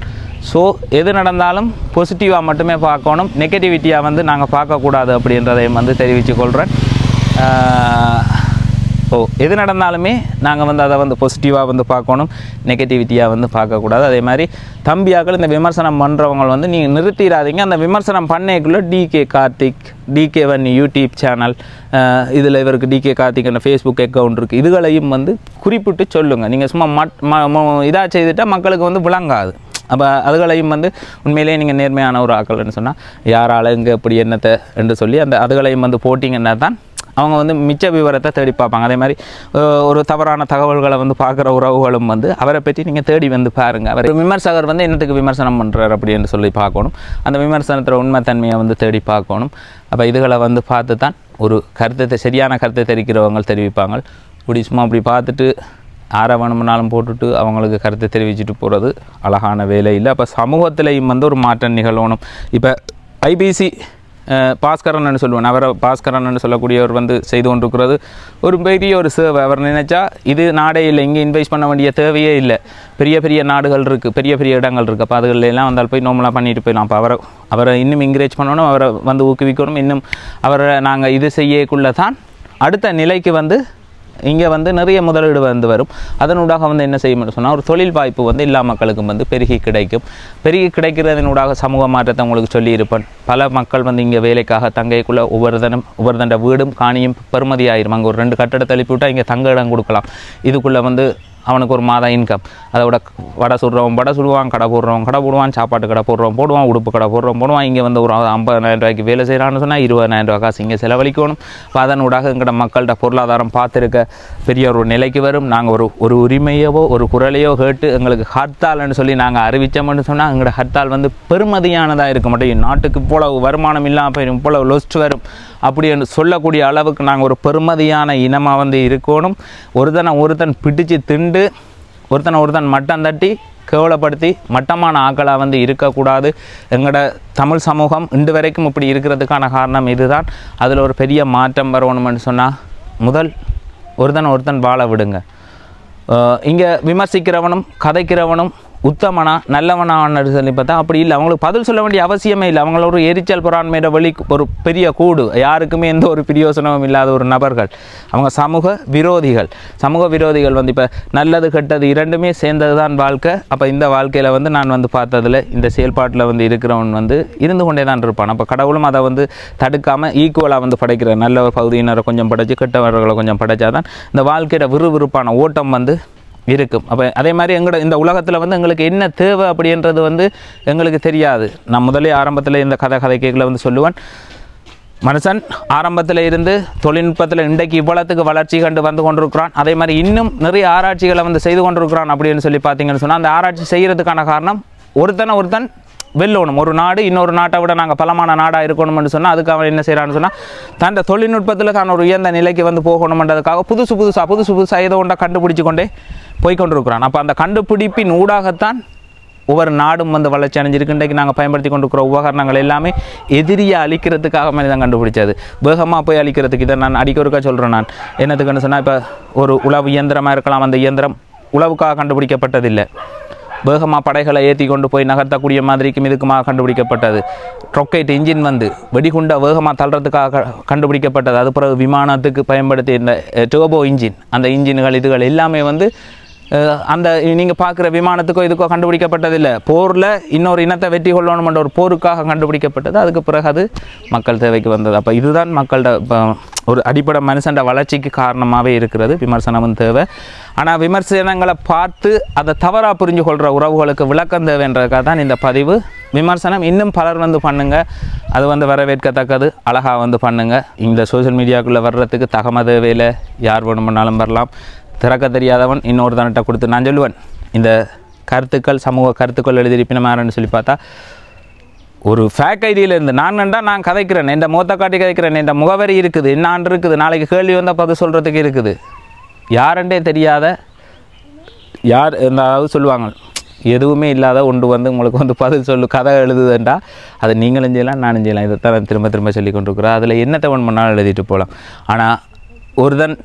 Speaker 1: ஸோ எது நடந்தாலும் பாசிட்டிவாக மட்டுமே பார்க்கணும், நெகட்டிவிட்டியாக வந்து நாங்கள் பார்க்கக்கூடாது அப்படின்றதையும் வந்து தெரிவித்து கொள்கிறேன். ஸோ எது நடந்தாலுமே நாங்கள் வந்து அதை வந்து பாசிட்டிவாக வந்து பார்க்கணும், நெகட்டிவிட்டியாக வந்து பார்க்கக்கூடாது. அதே மாதிரி தம்பியாக்கள் இந்த விமர்சனம் பண்ணுறவங்க வந்து நீங்கள் நிறுத்திடாதீங்க. அந்த விமர்சனம் பண்ணைக்குள்ளே டிகே கார்த்திக், டிகே1 யூடியூப் சேனல், இதில் இவருக்கு டிகே கார்த்திக்ன்ற ஃபேஸ்புக் அக்கௌண்ட் இருக்குது, இதுகளையும் வந்து குறிப்பிட்டு சொல்லுங்கள். நீங்கள் சும்மா இதாக செய்துட்டால் மக்களுக்கு வந்து விளங்காது. அப்போ அதுகளையும் வந்து உண்மையிலேயே நீங்கள் நேர்மையான ஒரு ஆக்கள்னு சொன்னால் யாரால் இங்கே எப்படி என்னத்தை என்று சொல்லி அந்த அதுகளையும் வந்து போட்டிங்கன்னா தான் அவங்க வந்து மிச்ச விவரத்தை தேடி பார்ப்பாங்க. அதே மாதிரி ஒரு தவறான தகவல்களை வந்து பார்க்குற உறவுகளும் வந்து அவரை பற்றி நீங்கள் தேடி வந்து பாருங்கள். அவர் விமர்சகர் வந்து என்னத்துக்கு விமர்சனம் பண்ணுறார் அப்படின்னு சொல்லி பார்க்கணும், அந்த விமர்சனத்தில் உண்மைத்தன்மையை வந்து தேடி பார்க்கணும். அப்போ இதுகளை வந்து பார்த்து தான் ஒரு கருத்தை, சரியான கருத்தை தெரிவிக்கிறவங்க தெரிவிப்பாங்க. இப்படி சும்மா அப்படி பார்த்துட்டு யாரை வேணும்னாலும் போட்டுட்டு அவங்களுக்கு கருத்தை தெரிவிச்சுட்டு போகிறது அழகான வேலை இல்லை. அப்போ சமூகத்திலையும் வந்து ஒரு மாற்றம் நிகழணும். இப்போ ஐபிசி பாஸ்கரன் சொல்லுவேன், அவரை பாஸ்கரன் சொல்லக்கூடியவர் வந்து செய்து கொண்டிருக்கிறது ஒரு பெரிய ஒரு சேவை. அவர் நினைச்சா இது நாடே இல்லை, இங்கே இன்வெஸ்ட் பண்ண வேண்டிய தேவையே இல்லை, பெரிய பெரிய நாடுகள் இருக்குது, பெரிய பெரிய இடங்கள் இருக்குது. அப்போ அதுகளெல்லாம் வந்தால் போய் நோம்பலாக பண்ணிட்டு போயிடலாம். அப்போ அவரை இன்னும் என்கரேஜ் பண்ணணும், அவரை வந்து ஊக்குவிக்கணும். இன்னும் அவரை நாங்கள் இது செய்யக்குள்ளே தான் அடுத்த நிலைக்கு வந்து இங்கே வந்து நிறைய முதலீடு வந்து வரும். அதனூடாக வந்து என்ன செய்யணும்னு சொன்னால் ஒரு தொழில் வாய்ப்பு வந்து எல்லா மக்களுக்கும் வந்து பெருகி கிடைக்கும். பெருகி கிடைக்கிறதனூடாக சமூக மாற்றத்தை உங்களுக்கு சொல்லியிருப்பேன். பல மக்கள் வந்து இங்கே வேலைக்காக தங்கைக்குள்ளே ஒவ்வொருத்தண்ட வீடும் காணியும் பெறுமதியாயிரும். அங்கே ஒரு 2 கட்டடத்தை எழுப்பி விட்டால் இங்கே தங்க இடம் கொடுக்கலாம். இதுக்குள்ளே வந்து அவனுக்கு ஒரு மாத இன்கம். அதோட வடை சுடுறவன் வடை சுடுவான், கடை போடுவான், சாப்பாட்டு கடை போடுவான், உடுப்பு கடை போடுவான். இங்கே வந்து ஒரு 50,000 ரூபாய்க்கு வேலை செய்கிறான்னு சொன்னால் 20,000 ரூபா காசு இங்கே செலவழிக்கணும். இப்போ அதனூடாக எங்களோட மக்கள்கிட்ட பொருளாதாரம் பார்த்துருக்க பெரிய ஒரு நிலைக்கு வரும். நாங்கள் ஒரு உரிமையவோ ஒரு குரலையோ கேட்டு எங்களுக்கு ஹர்த்தால்னு சொல்லி நாங்கள் அறிவித்தோம்னு சொன்னால் எங்களோட ஹர்த்தால் வந்து பெருமதியானதாக இருக்க மாட்டேன். நாட்டுக்கு இவ்வளவு வருமானம் இல்லாமல் போயிடும், இவ்வளவு லொஸ்ட் வரும் அப்படி என்று சொல்லக்கூடிய அளவுக்கு நாங்கள் ஒரு பெருமதியான இனமாக வந்து இருக்கணும். ஒருத்தன் பிடிச்சு திண்டு ஒருத்தன் மட்டம் தட்டி கேவலப்படுத்தி மட்டமான ஆக்களாக வந்து இருக்கக்கூடாது. எங்களோட தமிழ் சமூகம் இன்று வரைக்கும் இப்படி இருக்கிறதுக்கான காரணம் இதுதான். அதில் ஒரு பெரிய மாற்றம் வரணும்னு சொன்னால் முதல் ஒருத்தன் வாழ விடுங்க. இங்கே விமர்சிக்கிறவனும் கதைக்கிறவனும் உத்தமனா நல்லவனான்னு சொல்லி பார்த்தா அப்படி இல்லை. அவங்களுக்கு பதில் சொல்ல வேண்டிய அவசியமே இல்லை. அவங்கள ஒரு எரிச்சல் பொறாண்மையோட ஒரு பெரிய கூடு, யாருக்குமே எந்த ஒரு பிரயோசனமும் இல்லாத ஒரு நபர்கள். அவங்க சமூக விரோதிகள் வந்து இப்போ நல்லது கெட்டது இரண்டுமே சேர்ந்தது தான் வாழ்க்கை. அப்போ இந்த வாழ்க்கையில் வந்து நான் வந்து பார்த்ததில் இந்த செயல்பாட்டில் வந்து இருக்கிறவன் வந்து இருந்து கொண்டே தான் இருப்பான். அப்போ கடவுளும் அதை வந்து தடுக்காமல் ஈக்குவலாக வந்து படைக்கிற நல்ல ஒரு பகுதியினரை கொஞ்சம் படைச்சு கெட்டவர்களை கொஞ்சம் படைச்சாதான் இந்த வாழ்க்கையோட விறுவிறுப்பான ஓட்டம் வந்து இருக்கும். அப்போ அதே மாதிரி இந்த உலகத்தில் வந்து எங்களுக்கு என்ன தேவை அப்படின்றது வந்து எங்களுக்கு தெரியாது. நான் முதலே ஆரம்பத்தில் இந்த கதைகளை வந்து சொல்லுவேன். மனுஷன் ஆரம்பத்தில் இருந்து தொழில்நுட்பத்தில் இன்றைக்கு இவ்வளத்துக்கு வளர்ச்சி கண்டு வந்து கொண்டிருக்கிறான். அதே மாதிரி இன்னும் நிறைய ஆராய்ச்சிகளை வந்து செய்து கொண்டிருக்கிறான் அப்படின்னு சொல்லி பார்த்தீங்கன்னு சொன்னால் அந்த ஆராய்ச்சி செய்கிறதுக்கான காரணம் ஒருத்தன் வெல்லணும். ஒரு நாடு இன்னொரு நாட்டை விட நாங்கள் பலமான நாடாக இருக்கணும்னு சொன்னால் அதுக்கு அவன் என்ன செய்கிறான்னு சொன்னால் தன் தொழில்நுட்பத்தில் தான் ஒரு உயர்ந்த நிலைக்கு வந்து போகணுன்றதுக்காக புதுசு ஏதோ ஒன்றை கண்டுபிடிச்சு கொண்டே போய்கொண்டிருக்கிறான். அப்போ அந்த கண்டுபிடிப்பின் ஊடாகத்தான் ஒவ்வொரு நாடும் வந்து வளர்ச்சி அடைஞ்சிருக்கு. இன்றைக்கு நாங்கள் பயன்படுத்தி கொண்டிருக்கிற உபகரணங்கள் எல்லாமே எதிரியை அழிக்கிறதுக்காக மனிதன் கண்டுபிடிச்சது, வேகமாக போய் அழிக்கிறதுக்கு. இதை நான் அடிக்கொருக்கா சொல்கிறேன். நான் என்னத்துக்குன்னு சொன்னால் இப்போ ஒரு உளவு இயந்திரமாக இருக்கலாம், அந்த இயந்திரம் உளவுக்காக கண்டுபிடிக்கப்பட்டதில்லை, வேகமாக படைகளை ஏற்றி கொண்டு போய் நகர்த்தக்கூடிய மாதிரிக்கும் இதுக்குமாக கண்டுபிடிக்கப்பட்டது. ராக்கெட் இன்ஜின் வந்து வெடிகுண்டை வேகமாக தள்ளுறதுக்காக கண்டுபிடிக்கப்பட்டது. அது பிறகு விமானத்துக்கு பயன்படுத்தி இந்த டர்போ இன்ஜின், அந்த இன்ஜின்கள் இதுகள் எல்லாமே வந்து அந்த நீங்கள் பார்க்குற விமானத்துக்கோ இதுக்கோ கண்டுபிடிக்கப்பட்டதில்லை. போரில் இன்னொரு இனத்தை வெற்றி கொள்ளணுமென்ற ஒரு போருக்காக கண்டுபிடிக்கப்பட்டது. அதுக்கு பிறகு அது மக்கள் தேவைக்கு வந்தது. அப்போ இதுதான் மக்களோட ஒரு அடிப்படை மனுஷன் வளர்ச்சிக்கு காரணமாகவே இருக்கிறது. விமர்சனமும் தேவை. ஆனால் விமர்சனங்களை பார்த்து அதை தவறாக புரிஞ்சு கொள்கிற உறவுகளுக்கு விளக்கம் தேவைன்றதுக்காக தான் இந்த பதிவு. விமர்சனம் இன்னும் பலர் வந்து பண்ணுங்கள், அது வந்து வரவேற்கத்தக்கது, அழகாக வந்து பண்ணுங்கள். இந்த சோஷியல் மீடியாவுக்குள்ளே வர்றதுக்கு தகம தேவையில் யார் வேணுமென்னாலும் வரலாம். திறக்க தெரியாதவன் இன்னொரு தன்னிட்ட கொடுத்து நான் சொல்லுவேன். இந்த கருத்துக்கள் சமூக கருத்துக்கள் எழுதியிருப்பினமாறன்னு சொல்லி பார்த்தா ஒரு ஃபேக் ஐடியிலேருந்து நான் கதைக்கிறேன், என் முகத்தை காட்டி கதைக்கிறேன், என் முகவரி இருக்குது, என்னான் இருக்குது, நாளைக்கு கேள்வி வந்தால் பதில் சொல்கிறதுக்கு இருக்குது. யாருன்றே தெரியாத யார் அதாவது சொல்லுவாங்க எதுவுமே இல்லாத ஒன்று வந்து உங்களுக்கு வந்து பதில் சொல்லு கதை எழுதுதுண்டா அது நீங்களும் செய்யலாம் நானும் செய்யலாம். இதை தான் திரும்ப திரும்ப சொல்லி கொண்டிருக்கிறோம். அதில் என்னத்தை ஒன்று பண்ணாலும் எழுதிட்டு போகலாம். ஆனால் ஒருதன்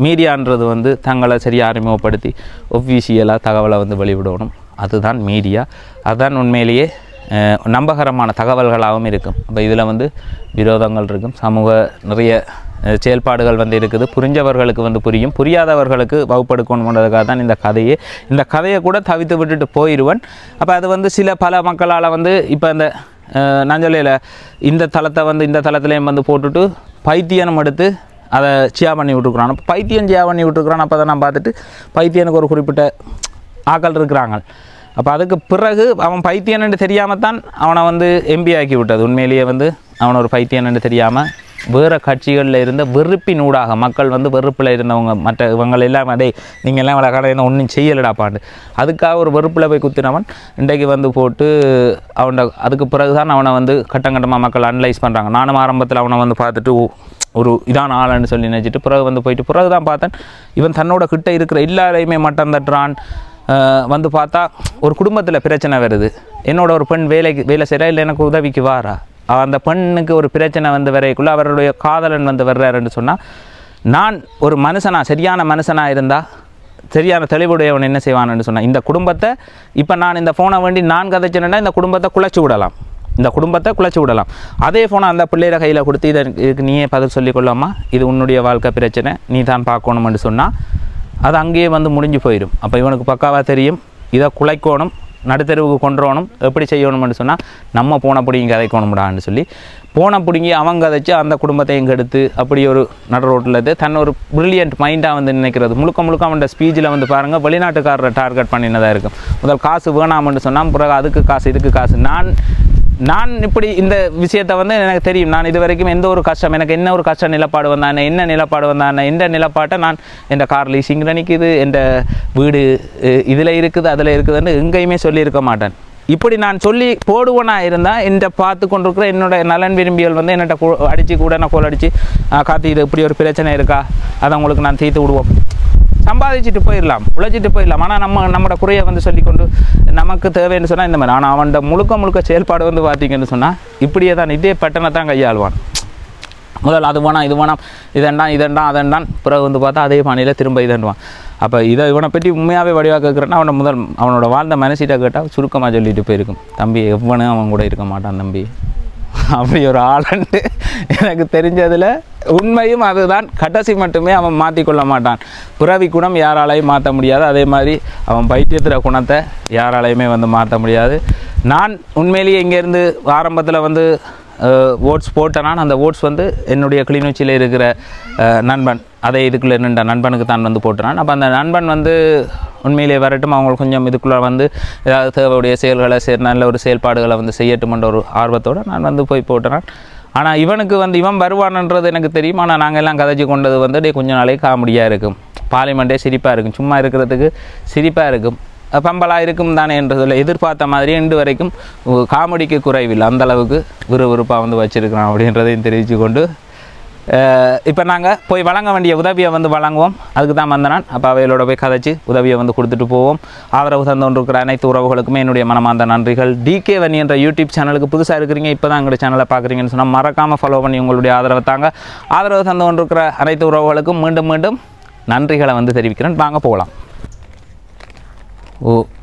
Speaker 1: மீடியான்றது வந்து தங்களை சரியாக அறிமுகப்படுத்தி ஒஃபிஷியலாக தகவலை வந்து வெளிவிடணும். அதுதான் மீடியா. அதுதான் உண்மையிலேயே நம்பகரமான தகவல்களாகவும் இருக்கும். அப்போ இதில் வந்து விரோதங்கள் இருக்கும், சமூக நிறைய செயல்பாடுகள் வந்து இருக்குது. புரிஞ்சவர்களுக்கு வந்து புரியும், புரியாதவர்களுக்கு வகுப்படுக்கணுன்றதுக்காக தான் இந்த கதையை கூட தவித்து விட்டுட்டு போயிடுவன். அப்போ அது வந்து பல மக்களால் வந்து இப்போ இந்த நான் சொல்லல இந்த தளத்தை வந்து இந்த தளத்துலேயும் வந்து போட்டுட்டு பைத்தியனம் எடுத்து அதை சியா பண்ணி விட்டுருக்குறான். அப்போ பைத்தியம் சியா பண்ணி விட்டுருக்குறான். அப்போ அதை நான் பார்த்துட்டு பைத்தியனுக்கு ஒரு குறிப்பிட்ட ஆக்கள் இருக்கிறாங்க. அப்போ அதுக்கு பிறகு அவன் பைத்தியன்னு தெரியாமல் தான் அவனை வந்து எம்பி ஆக்கி விட்டது. உண்மையிலேயே வந்து அவனை ஒரு பைத்தியன்னு தெரியாமல் வேறு கட்சிகளில் இருந்த வெறுப்பினூடாக மக்கள் வந்து வெறுப்பில் இருந்தவங்க மற்ற இவங்களெல்லாம் அடே நீங்கள் எல்லாம் இவ்வளோ கடையில் ஒன்றும் செய்யலடாப்பாண்டு அதுக்காக ஒரு வெறுப்பில் போய் குத்தினவன் இன்றைக்கு வந்து போட்டு அதுக்கு பிறகு தான் அவனை வந்து கட்டமாக மக்கள் அனலைஸ் பண்ணுறாங்க. நானும் ஆரம்பத்தில் அவனை வந்து பார்த்துட்டு ஒரு இதான ஆளுன்னு சொல்லி நினச்சிட்டு பிறகு வந்து போயிட்டு பிறகு தான் பார்த்தேன் இவன் தன்னோட கிட்ட இருக்கிற எல்லாரையுமே மட்டம் தட்டுறான். வந்து பார்த்தா ஒரு குடும்பத்தில் பிரச்சனை வருது, என்னோட ஒரு பெண் வேலை செய்கிறா இல்லை எனக்கு உதவிக்கு வாரா, அந்த பெண்ணுக்கு ஒரு பிரச்சனை வந்து வரைக்குள்ளே அவருடைய காதலன் வந்து வர்றாருன்னு சொன்னால் நான் ஒரு சரியான மனுஷனாக இருந்தால் சரியான தெளிவுடையவன் என்ன செய்வான்னு சொன்னால் இந்த குடும்பத்தை இப்போ நான் இந்த ஃபோனை வேண்டி நான் கதைச்சேன்னா இந்த குடும்பத்தை குலைச்சி விடலாம். அதே ஃபோனை அந்த பிள்ளையில கையில் கொடுத்து இதுக்கு நீயே பதில் சொல்லிக்கொள்ளாமா, இது உன்னுடைய வாழ்க்கை பிரச்சனை, நீ தான் பார்க்கணும்னு சொன்னால் அது அங்கேயே வந்து முடிஞ்சு போயிடும். அப்போ இவனுக்கு பக்காவாக தெரியும் இதை குலைக்கணும், நடுத்தருவுக்கு கொண்டுறணும், எப்படி செய்யணும்னு சொன்னால் நம்ம போன பிடிங்கி கதைக்கணும்டான்னு சொல்லி போன பிடிங்கி அவங்க கதைச்சு அந்த குடும்பத்தை எங்கே எடுத்து அப்படி ஒரு நடு ரோட்டில் தன்னை ஒரு பிரில்லியன்ட் மைண்டாக வந்து நினைக்கிறது. முழுக்க அவன் ஸ்பீச்சில் வந்து பாருங்கள் வெளிநாட்டுக்காரரை டார்கெட் பண்ணினதாக இருக்கும். முதல் காசு வேணாம்னு சொன்னால் பிறகு அதுக்கு காசு இதுக்கு காசு. நான் இப்படி இந்த விஷயத்தை வந்து எனக்கு தெரியும். நான் இது வரைக்கும் எந்த ஒரு கஷ்டம் எனக்கு என்ன ஒரு கஷ்ட நிலப்பாடு வந்தானே என்ன நிலப்பாடு வந்தானே இந்த நிலப்பாட்டை நான் என் கார் லீசிங்கில் நிற்கிது, என் வீடு இதில் இருக்குது அதில் இருக்குதுன்னு எங்கேயுமே சொல்லியிருக்க மாட்டேன். இப்படி நான் சொல்லி போடுவனாக இருந்தால் என்கிட்ட பார்த்து கொண்டிருக்கிற என்னோட நலன் விரும்பிகள் வந்து என்னட்ட அடித்து கூட நான் கோல் அடித்து காத்து இது இப்படி ஒரு பிரச்சனை இருக்கா அதை உங்களுக்கு நான் தீர்த்து விடுவோம், சம்பாதிச்சுட்டு போயிடலாம், உழைச்சிட்டு போயிடலாம். ஆனால் நம்மளோட குறையை வந்து சொல்லிக்கொண்டு நமக்கு தேவைன்னு சொன்னால் இந்த மாதிரி. ஆனால் அவன் முழுக்க செயல்பாடு வந்து பார்த்தீங்கன்னு சொன்னால் இப்படியே தான் இதே பட்டனை தான் கையாளுவான். முதல் அது வேணாம் இது வேணாம் இதெண்டான் அதெண்டான் பிறகு வந்து பார்த்தா அதே பாணியில் திரும்ப இதண்டுவான். அப்போ இவனை பற்றி உண்மையாகவே வடிவாக கேட்குறேன்னா அவனோட வாழ்ந்த மனசிட்ட கேட்டால் சுருக்கமாக சொல்லிட்டு போயிருக்கும், தம்பி எவ்வளோ அவன் கூட இருக்க மாட்டான் தம்பி, அப்படி ஒரு ஆளுன்ட்டு எனக்கு தெரிஞ்சதில் உண்மையும் அதுதான். கடைசி மட்டுமே அவன் மாற்றிக்கொள்ள மாட்டான். பிறவி குணம் யாராலையும் மாற்ற முடியாது, அதே மாதிரி அவன் பைத்தியத்திர குணத்தை யாராலையுமே வந்து மாற்ற முடியாது. நான் உண்மையிலேயே இங்கேருந்து ஆரம்பத்தில் வந்து ஓட்ஸ் போட்டேன்னா அந்த ஓட்ஸ் வந்து என்னுடைய கிளிநொச்சியில் இருக்கிற நண்பன் அதை இதுக்குள்ளே நின்ற நண்பனுக்கு தான் வந்து போட்டுறான். அப்போ அந்த நண்பன் வந்து உண்மையிலே வரட்டும், அவங்களுக்கு கொஞ்சம் இதுக்குள்ளே வந்து ஏதாவது தேவையுடைய செயல்களை நல்ல ஒரு செயல்பாடுகளை வந்து செய்யட்டும்ன்ற ஒரு ஆர்வத்தோடு நான் வந்து போய் போட்டுறான். ஆனால் இவனுக்கு வந்து இவன் வருவான்ன்றது எனக்கு தெரியும். ஆனால் நாங்கள் எல்லாம் கதைச்சி கொண்டது வந்து கொஞ்சம் நாளைக்கு காமெடியாக இருக்கும், பார்லிமெண்ட்டே சிரிப்பாக இருக்கும், சும்மா இருக்கிறதுக்கு சிரிப்பாக இருக்கும், பம்பலாக இருக்கும் தானே என்றதில் எதிர்பார்த்த மாதிரி இன்று வரைக்கும் காமெடிக்கு குறைவில்லை, அந்தளவுக்கு விறுவிறுப்பாக வந்து வச்சுருக்கிறான் அப்படின்றதையும் தெரிவித்து கொண்டு இப்போ நாங்கள் போய் வழங்க வேண்டிய உதவியை வந்து வழங்குவோம். அதுக்கு தான் வந்தனான். அப்போ அவைகளோட போய் கதைச்சி உதவியை வந்து கொடுத்துட்டு போவோம். ஆதரவு தந்தோன்றிருக்கிற அனைத்து உறவுகளுக்குமே என்னுடைய மனமார்ந்த நன்றிகள். டிகே வன்னி என்ற யூடியூப் சேனலுக்கு புதுசாக இருக்கிறீங்க, இப்போ தான் எங்களுடைய சேனலை பார்க்குறீங்கன்னு சொன்னால் மறக்காமல் ஃபாலோ பண்ணி உங்களுடைய ஆதரவை தாங்க. ஆதரவு தந்தோன்றிருக்கிற அனைத்து உறவுகளுக்கும் மீண்டும் நன்றிகளை வந்து தெரிவிக்கிறேன். வாங்க போகலாம்.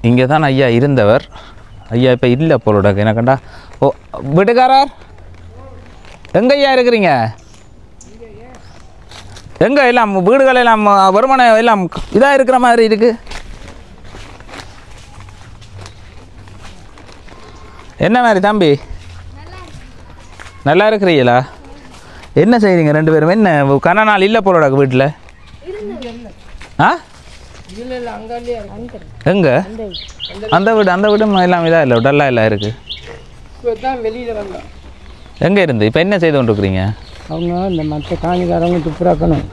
Speaker 1: இங்கே தான் ஐயா இருந்தவர். ஐயா இப்போ இல்லை போலோட எனக்கண்டா. வீட்டுக்காரர் எங்கே ஐயா இருக்கிறீங்க? எங்கே எல்லாம் வீடுகள் எல்லாம் வருமானம் எல்லாம் இதாக இருக்கிற மாதிரி இருக்குது. என்ன மாதிரி தம்பி நல்லா இருக்கிறீங்களா? என்ன செய்கிறீங்க ரெண்டு பேரும்? என்ன கன நாள் இல்லை போலோட வீட்டில்? எங்க அந்த வீடும் எல்லாம் இதாக இல்லை டல்லாக எல்லாம் இருக்குது. எங்கே இருந்து இப்போ என்ன செய்து கொண்டிருக்கிறீங்க?
Speaker 2: அவங்க இந்த மற்ற காணிக்காரங்க துப்புராக்கணும்,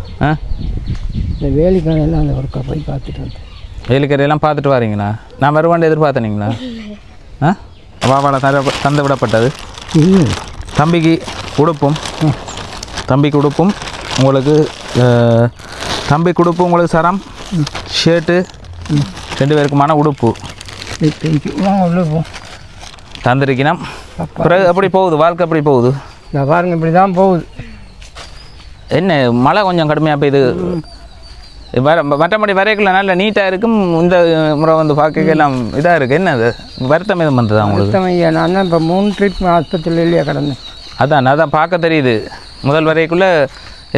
Speaker 2: இந்த வேலிக்கரையெல்லாம் அந்த ஒர்க்கை போய் பார்த்துட்டு வந்தேன்.
Speaker 1: வேலிக்கரையெல்லாம் பார்த்துட்டு வரீங்களா? நான் வருவாண்டு எதிர்பார்த்தனீங்களா? வாவால தந்து விடப்பட்டது தம்பிக்கு உடுப்பும் உங்களுக்கு தம்பிக்கு உடுப்பு உங்களுக்கு சரம் ஷர்ட்டு 2 பேருக்குமான உடுப்பு
Speaker 2: உள்ளே போ
Speaker 1: தந்திருக்கணும். பிறகு எப்படி போகுது வாழ்க்கை, எப்படி போகுது?
Speaker 2: நான் பாருங்க இப்படி தான் போகுது.
Speaker 1: என்ன மழை கொஞ்சம் கடுமையாக பெய்யுது. மற்றபடி வரைக்குள்ள நல்ல நீட்டாக இருக்கும். இந்த முறை வந்து பார்க்க எல்லாம் இதாக இருக்குது. என்ன அது வருத்தம் எதுவும் வந்ததா உங்களுக்கு?
Speaker 2: ஐயா நான் தான் இப்போ 3 ட்ரிப் ஆஸ்பத்திரியில் இல்லையா கிடந்தேன்.
Speaker 1: அதான் பார்க்க தெரியுது. முதல் வரைக்குள்ளே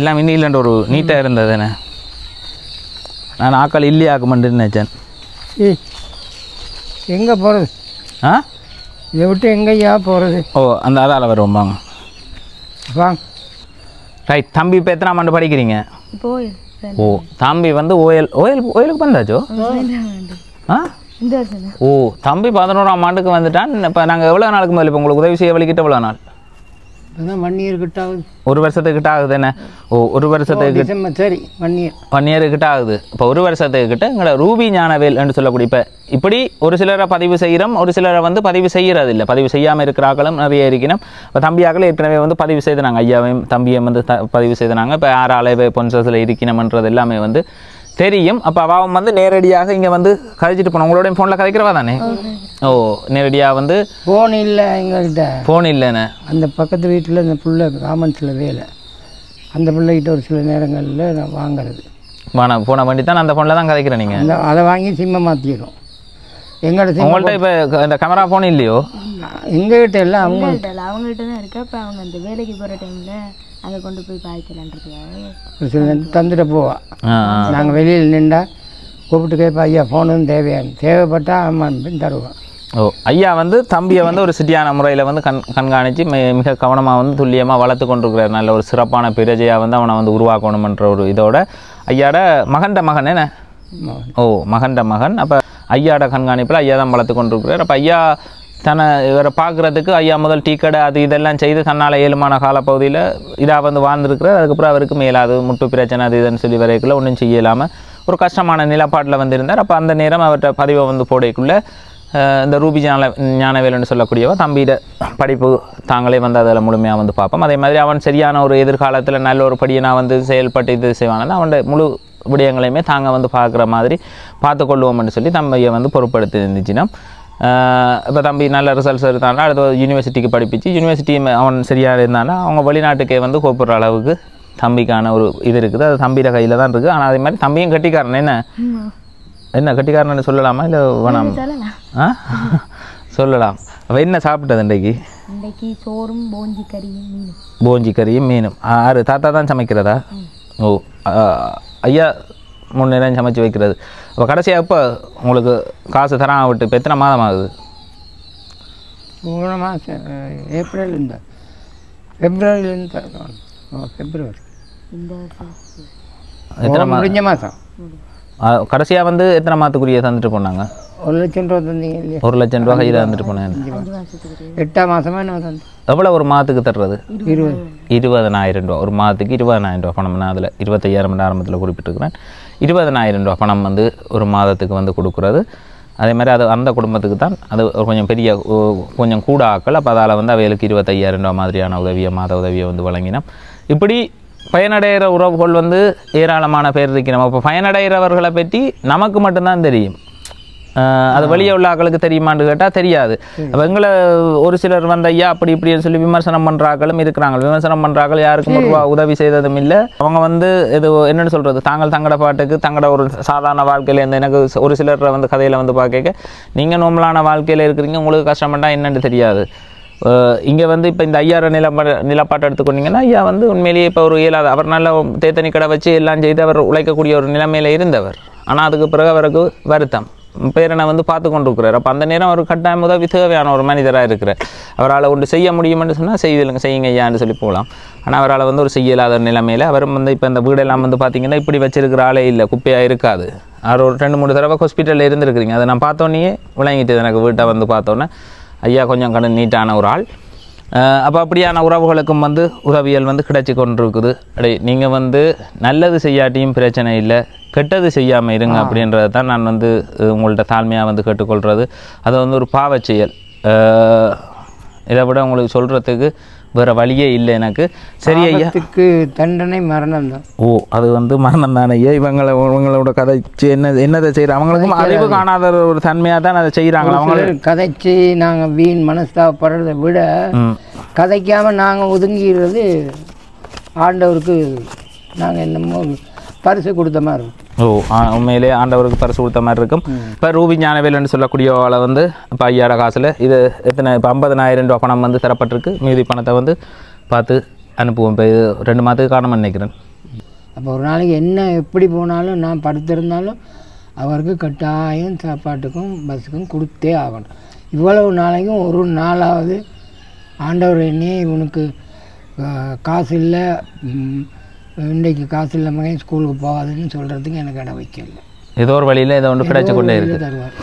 Speaker 1: எல்லாம் இன்னிலன்ற ஒரு நீட்டாக இருந்தது. என்ன நான் ஆக்கள் இல்லையாக்குமெண்டு நினச்சேன்.
Speaker 2: எங்கே போகிறது? இதை விட்டு எங்கேயா போகிறது?
Speaker 1: அந்த அதால் வருவோம் வாங்க. ரைட். தம்பி இப்போ எத்தனை ஆண்டு படிக்கிறீங்க? தம்பி வந்து ஓயலுக்கு வந்தாச்சோ? தம்பி 11ஆம் ஆண்டுக்கு வந்துட்டான். இப்போ நாங்கள் எவ்வளோ நாளுக்கு முதல்ல இப்போ உங்களுக்கு உதவி செய்ய வலிக்கிட்ட எவ்வளோ நாள்?
Speaker 2: 1 இயர் கிட்ட ஆகுது.
Speaker 1: 1 வருஷத்துக்கு கிட்ட ஆகுது. என்ன 1 வருஷத்துக்கு
Speaker 2: சரி 1
Speaker 1: இயர் கிட்ட ஆகுது. இப்போ 1 வருஷத்துக்கு கிட்ட எங்களை ரூபி ஞானவேல் என்று சொல்லக்கூடிய இப்போ இப்படி ஒரு சிலரை பதிவு செய்கிறோம், ஒரு சிலரை வந்து பதிவு செய்கிறது இல்லை. பதிவு செய்யாமல் இருக்கிறாங்களும் நிறைய இருக்கணும். இப்போ தம்பியாக்கள் ஏற்கனவே வந்து பதிவு செய்தாங்க. ஐயாவையும் தம்பியையும் வந்து பதிவு செய்தாங்க. இப்போ 6 அளவு பொன்சஸில் இருக்கணும்ன்றது எல்லாமே வந்து தெரியும். அப்போ அவன் வந்து நேரடியாக இங்கே வந்து கதைச்சிட்டு போனோம். உங்களோட ஃபோனில் கதைக்கிறவா தானே? நேரடியாக வந்து
Speaker 2: ஃபோன் இல்லை எங்கள்கிட்ட.
Speaker 1: ஃபோன் இல்லைண்ணே.
Speaker 2: அந்த பக்கத்து வீட்டில் இந்த பிள்ளை காமன்ஸில் வேலை, அந்த பிள்ளைகிட்ட ஒரு சில நேரங்களில் நான் வாங்குறது
Speaker 1: ஃபோனை வண்டி தான் அந்த ஃபோனில் தான் கதைக்கிறேன். நீங்கள்
Speaker 2: அதை வாங்கி சிம்மை மாற்றிடும்.
Speaker 1: உங்கள்கிட்ட இப்போ இந்த கேமரா ஃபோன் இல்லையோ?
Speaker 2: எங்ககிட்ட எல்லாம்
Speaker 3: அவங்கள்ட்ட தான் இருக்கு. அப்போ அவங்க அந்த வேலைக்கு போகிற டைமில் அதை கொண்டு போய் பாய்க்கலான்றதுக்காக
Speaker 2: சில தந்துட்டு போவா. நாங்கள் வெளியில் நின்றா கூப்பிட்டு கேட்பா, ஐயா ஃபோனும் தேவைப்பட்டால் அம்மான் தருவான்.
Speaker 1: ஐயா வந்து தம்பியை வந்து ஒரு சிட்டியான முறையில் வந்து கண்காணித்து மிக கவனமாக வந்து துல்லியமாக வளர்த்து கொண்டிருக்கிறார். நல்ல ஒரு சிறப்பான பிரஜையாக வந்து அவனை வந்து உருவாக்கணுமன்ற ஒரு இதோட ஐயாட மகன்ட மகன் என்ன மகன்ட மகன். அப்போ ஐயாட கண்காணிப்பில் ஐயா தான் வளர்த்து கொண்டிருக்கிறார். அப்போ ஐயா தன்னை இவரை பார்க்குறதுக்கு ஐயா முதல் டீ கடை அது இதெல்லாம் செய்து தன்னால் ஏழுமான காலப்பகுதியில் இதாக வந்து வாழ்ந்துருக்கிறார். அதுக்கப்புறம் அவருக்கு மேலாது முட்டு பிரச்சனை அது இதுன்னு சொல்லி வரைக்குள்ள ஒன்றும் செய்யலாமல் ஒரு கஷ்டமான நிலப்பாட்டில் வந்து இருந்தார். அப்போ அந்த நேரம் அவர்கிட்ட பதிவை வந்து போடைக்குள்ளே இந்த ரூபி ஞானவேல்னு சொல்லக்கூடியவ தம்பியிட படிப்பு தாங்களே வந்து அதில் முழுமையாக வந்து பார்ப்போம். அதே மாதிரி அவன் சரியான ஒரு எதிர்காலத்தில் நல்ல ஒரு படியை நான் வந்து செயல்பட்டு இது செய்வானது அவனோட முழு விடயங்களையுமே தாங்க வந்து பார்க்குற மாதிரி பார்த்து கொள்வோம்னு சொல்லி தம்பியை வந்து பொறுப்படுத்தி இருந்துச்சுன்னா இப்போ தம்பி நல்ல ரிசல்ட்ஸ் எடுத்தாங்கன்னா அடுத்த யூனிவர்சிட்டிக்கு படிப்பிச்சு யூனிவர்சிட்டி அவன் சரியாக இருந்தான்னா அவங்க வெளிநாட்டுக்கே வந்து கூப்பிட்ற அளவுக்கு தம்பிக்கான ஒரு இது இருக்குது. அது தம்பியோட கையில் தான் இருக்குது. ஆனால் அதே மாதிரி தம்பியும் கட்டிக்காரன் என்ன கட்டிக்காரன்னு சொல்லலாமா இல்லை வேணாம்? சொல்லலாம். அவள் என்ன சாப்பிட்டது இன்றைக்கு?
Speaker 3: சோறும்
Speaker 1: போஞ்சி கறியும் மீனும். ஆறு தாத்தா தான் சமைக்கிறதா? ஐயா 3 நேரம் சமைச்சு வைக்கிறது. அப்போ கடைசியாக இப்போ உங்களுக்கு காசு தரான் விட்டு இப்போ எத்தனை மாதம் ஆகுது?
Speaker 2: 3 மாதம். ஏப்ரல்லேருந்து பிப்ரவரியிலேருந்து பிப்ரவரி எத்தனை முடிஞ்ச மாதம்.
Speaker 1: கடைசியாக வந்து எத்தனை மாதத்துக்குரிய தந்துட்டு போனாங்க?
Speaker 2: 1 லட்சம் ரூபா தந்தீங்க இல்லையா?
Speaker 1: 1 லட்சம் ரூபா கையில் தந்துட்டு போனேன்.
Speaker 2: 8ஆம் மாதமாக என்ன தந்து
Speaker 1: எவ்வளோ ஒரு மாதத்துக்கு தர்றது? 20,000 ரூபா ஒரு மாதத்துக்கு. 20,000 ரூபா பணம். நான் அதில் 25,000 ஆரம்பத்தில் குறிப்பிட்டிருக்கிறேன். 20,000 ரூபா பணம் வந்து ஒரு மாதத்துக்கு வந்து கொடுக்குறது. அதே மாதிரி அது அந்த குடும்பத்துக்கு தான் அது கொஞ்சம் பெரிய கொஞ்சம் கூட ஆக்கள். அப்போ அதால் வந்து அவைகளுக்கு 25,000 ரூபா மாதிரியான உதவியை மாத உதவியை வந்து வழங்கினோம். இப்படி பயனடைகிற உறவுகள் வந்து ஏராளமான பேர் இருக்கிறோம். அப்போ பயனடைகிறவர்களை பற்றி நமக்கு மட்டும்தான் தெரியும். அது வெளியே உள்ள ஆக்களுக்கு தெரியுமான்னு கேட்டால் தெரியாது. அப்போ எங்களை ஒரு சிலர் வந்து ஐயா அப்படி இப்படின்னு சொல்லி விமர்சனம் பண்ணுறாக்களும் இருக்கிறாங்க. விமர்சனம் பண்ணுறாக்கள் யாருக்கும் ஒரு உதவி செய்ததும் இல்லை. அவங்க வந்து இது என்னென்னு சொல்கிறது, தாங்கள் தங்களோட பாட்டுக்கு தங்களோட ஒரு சாதாரண வாழ்க்கையில் இருந்து எனக்கு ஒரு சிலர் வந்து கதையில் வந்து பார்க்க நீங்கள் நோம்பலான வாழ்க்கையில் இருக்கிறீங்க, உங்களுக்கு கஷ்டப்பட்டா என்னென்னு தெரியாது. இங்கே வந்து இப்போ இந்த ஐயார நிலப்பாட்டை எடுத்துக்கொண்டீங்கன்னா ஐயா வந்து உண்மையிலேயே இப்போ ஒரு இயலாத அவர் நல்ல தேத்தனி கடை வச்சு எல்லாம் செய்து அவர் உழைக்கக்கூடிய ஒரு நிலைமையில் இருந்தவர். ஆனால் அதுக்கு பிறகு அவருக்கு வருத்தம் பேரனை வந்து பார்த்து கொண்டு இருக்கிறார். அப்போ அந்த நேரம் அவர் கட்டாயம் உதவி தேவையான ஒரு மனிதராக இருக்கிறார். அவரால் ஒன்று செய்ய முடியுமென்று சொன்னால் செய்யுங்க ஐயான்னு சொல்லி போகலாம். ஆனால் அவரால் வந்து ஒரு செய்யலாத நிலைமையில் அவரும் வந்து இப்போ இந்த வீடெல்லாம் வந்து பார்த்திங்கன்னா இப்படி வச்சிருக்கிற ஆளே இல்லை, குப்பையாக இருக்காது. அவர் ஒரு 2-3 தடவை ஹாஸ்பிட்டலில் இருந்துருக்குறீங்க. அதை நான் பார்த்தோன்னே விளங்கிட்டு எனக்கு வீட்டை வந்து பார்த்தோன்னே ஐயா கொஞ்சம் நீட்டான ஒரு ஆள். அப்போ அப்படியான உறவுகளுக்கும் வந்து உதவியல் வந்து கிடைச்சி கொண்டிருக்குது. நீங்கள் வந்து நல்லது செய்யாட்டியும் பிரச்சனை இல்லை, கெட்டது செய்யாமல் இருங்க அப்படின்றத தான் நான் வந்து உங்கள்கிட்ட தாழ்மையாக வந்து கேட்டுக்கொள்கிறது. அது வந்து ஒரு பாவச் செயல். இதை விட உங்களுக்கு சொல்கிறதுக்கு வேறு வழியே இல்லை எனக்கு. சரி ஐயா,
Speaker 2: தண்டனை மரணம் தான்.
Speaker 1: ஓ அது வந்து மரணம் தானே ஐயா. இவங்களோட கதைச்சு என்னதை செய்கிற அவங்களுக்கும் அறிவு காணாத ஒரு தன்மையாக தான் அதை செய்கிறாங்களா? அவங்க
Speaker 2: கதைச்சு நாங்கள் வீண் மனஸ்தாபப்படுறதை விட கதைக்காமல் நாங்கள் ஒதுங்கிறது ஆண்டவருக்கு நாங்கள் என்னமோ பரிசு கொடுத்த மாதிரி இருக்கும்.
Speaker 1: ஓ உண்மையிலே ஆண்டவருக்கு பரிசு கொடுத்த மாதிரி இருக்கும். இப்போ ரூபி ஞானவேல்னு சொல்லக்கூடியவளை வந்து இப்போ ஐயாயிர காசில் இது எத்தனை இப்போ 50,000 ரூபா பணம் வந்து தரப்பட்டிருக்கு. மீதி பணத்தை வந்து பார்த்து அனுப்புவோம். இப்போ இது 2 மாதத்துக்கு காரணம் நினைக்கிறேன்.
Speaker 2: அப்போ ஒரு நாளைக்கு என்ன எப்படி போனாலும் நான் படுத்திருந்தாலும் அவருக்கு கட்டாயம் சாப்பாட்டுக்கும் பஸ்ஸுக்கும் கொடுத்தே ஆகணும். இவ்வளவு நாளைக்கும் ஒரு நாளாவது ஆண்டவர் என்னையே இவனுக்கு காசு இல்லை, இன்றைக்கு காசு இல்லை மகன் ஸ்கூலுக்கு போகாதுன்னு சொல்கிறதுக்கு எனக்கு இடம் வைக்கல. ஏதோ ஒரு வழியில் ஏதோ ஒன்று கிடைச்சி கொண்டே இருக்கு. தருவார்.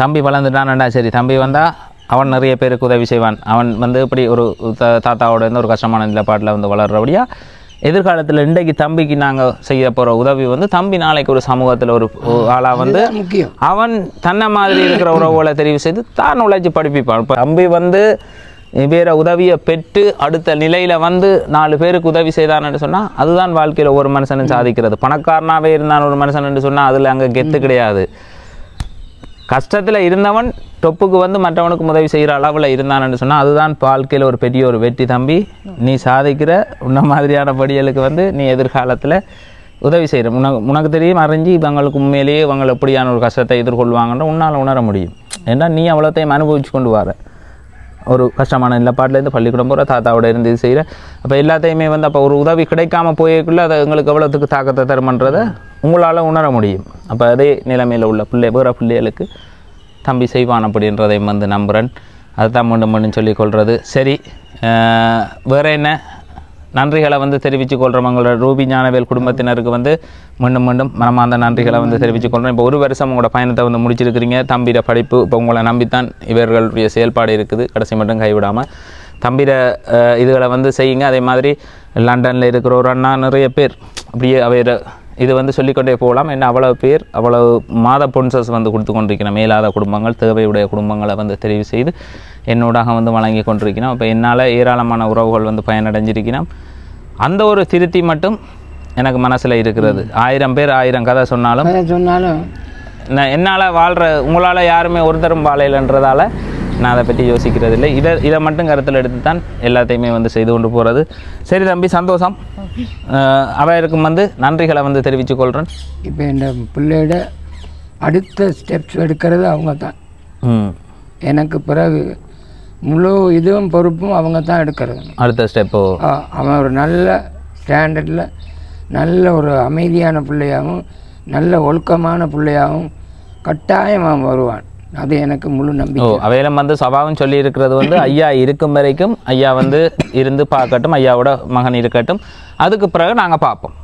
Speaker 1: தம்பி வளர்ந்துட்டான்டா, சரி தம்பி வந்தால் அவன் நிறைய பேருக்கு உதவி செய்வான். அவன் வந்து இப்படி ஒரு தாத்தாவோட இருந்து ஒரு கஷ்டமான நிலப்பாட்டில் வந்து வளர்றபடியா எதிர்காலத்தில் இன்றைக்கு தம்பிக்கு நாங்கள் செய்ய போகிற உதவி வந்து தம்பி நாளைக்கு ஒரு சமூகத்தில் ஒரு ஆளாக வந்து
Speaker 2: முக்கியம்.
Speaker 1: அவன் தன்னை மாதிரி இருக்கிற உறவுகளை தெரிவு செய்து தான் உழைச்சி படிப்பிப்பான். இப்போ தம்பி வந்து வேற உதவியை பெற்று அடுத்த நிலையில் வந்து 4 பேருக்கு உதவி செய்தான்னு சொன்னால் அதுதான் வாழ்க்கையில் ஒரு மனுஷனும் சாதிக்கிறது. பணக்காரனாகவே இருந்தான் ஒரு மனுஷன் சொன்னால் அதில் அங்கே கெத்து கிடையாது. கஷ்டத்தில் இருந்தவன் டொப்புக்கு வந்து மற்றவனுக்கு உதவி செய்கிற அளவில் இருந்தான்னு சொன்னால் அதுதான் வாழ்க்கையில் ஒரு பெரிய ஒரு வெற்றி. தம்பி நீ சாதிக்கிற உன்ன மாதிரியான படிகளுக்கு வந்து நீ எதிர்காலத்தில் உதவி செய்கிற உனக்கு தெரியும் அறிஞ்சு இவங்களுக்கு உண்மையிலேயே இவங்க எப்படியான ஒரு கஷ்டத்தை எதிர்கொள்வாங்கன்னு உன்னால் உணர முடியும். ஏன்னா நீ அவ்வளோத்தையும் அனுபவிச்சு கொண்டு வர ஒரு கஷ்டமான நிலப்பாட்டிலேருந்து பள்ளிக்கூடம் போகிற தாத்தாவோட இருந்து இது செய்கிற அப்போ எல்லாத்தையுமே வந்து அப்போ ஒரு உதவி கிடைக்காம போயக்குள்ளே அதை எங்களுக்கு எவ்வளோத்துக்கு தாக்கத்தை தருமன்றதை உங்களால் உணர முடியும். அப்போ அதே நிலைமையில் உள்ள வேறு பிள்ளைகளுக்கு தம்பி செய்வான் அப்படின்றதையும் வந்து நம்புகிறேன். அதுதான் மீண்டும் சொல்லிக்கொள்வது. சரி, வேறு என்ன நன்றிகளை வந்து தெரிவித்து கொள்கிறோம். உங்களோட ரூபி ஞானவேல் குடும்பத்தினருக்கு வந்து மீண்டும் மனமார்ந்த நன்றிகளை வந்து தெரிவித்து கொள்கிறோம். இப்போ 1 வருஷம் உங்களோட பயணத்தை வந்து முடிச்சிருக்கிறீங்க. தம்பிட படிப்பு இப்போ உங்களை நம்பித்தான் இவர்களுடைய செயல்பாடு இருக்குது. கடைசி மட்டும் கைவிடாமல் தம்பிட இதுகளை வந்து செய்யுங்க. அதே மாதிரி லண்டனில் இருக்கிற ஒரு அண்ணா நிறைய பேர் அப்படியே அவைய இது வந்து சொல்லிக்கொண்டே போகலாம். என்ன அவ்வளவு பேர் அவ்வளவு மாத பொன்சஸ் வந்து கொடுத்து கொண்டிருக்கிறேன். மேலாத குடும்பங்கள் தேவையுடைய குடும்பங்களை வந்து தெரிவு செய்து என்னோடாக வந்து வழங்கி கொண்டிருக்கிறோம். அப்போ என்னால் ஏராளமான உறவுகள் வந்து பயனடைஞ்சிருக்கிறோம். அந்த ஒரு திருத்தி மட்டும் எனக்கு மனசில் இருக்கிறது. 1000 பேர் 1000 கதை சொன்னாலும் என்னால் வாழ்கிற உங்களால் யாருமே ஒருத்தரும் வாழையில்ன்றதால நான் அதை பற்றி யோசிக்கிறது இல்லை. இதை மட்டும் கருத்தில் எடுத்து தான் எல்லாத்தையுமே வந்து செய்து கொண்டு போகிறது. சரி தம்பி, சந்தோஷம். அவருக்கும் வந்து நன்றிகளை வந்து தெரிவித்து கொள்கிறேன்.
Speaker 2: இப்போ இந்த பிள்ளையோட அடுத்த ஸ்டெப்ஸ் எடுக்கிறது அவங்க தான். எனக்கு பிறகு முழு இதுவும் பொறுப்பும் அவங்க தான் எடுக்கிறது.
Speaker 1: அடுத்த ஸ்டெப்போ
Speaker 2: அவன் ஒரு நல்ல ஸ்டாண்டர்டில் நல்ல ஒரு அமைதியான பிள்ளையாகவும் நல்ல ஒழுக்கமான பிள்ளையாகவும் கட்டாயம் அவன் வருவான். அது எனக்கு முழு நம்பிக்கை.
Speaker 1: அவையிலும் வந்து சபாவும் சொல்லி இருக்கிறது வந்து ஐயா இருக்கும் வரைக்கும் ஐயா வந்து இருந்து பார்க்கட்டும், ஐயாவோட மகன் இருக்கட்டும், அதுக்கு பிறகு நாங்கள் பார்ப்போம்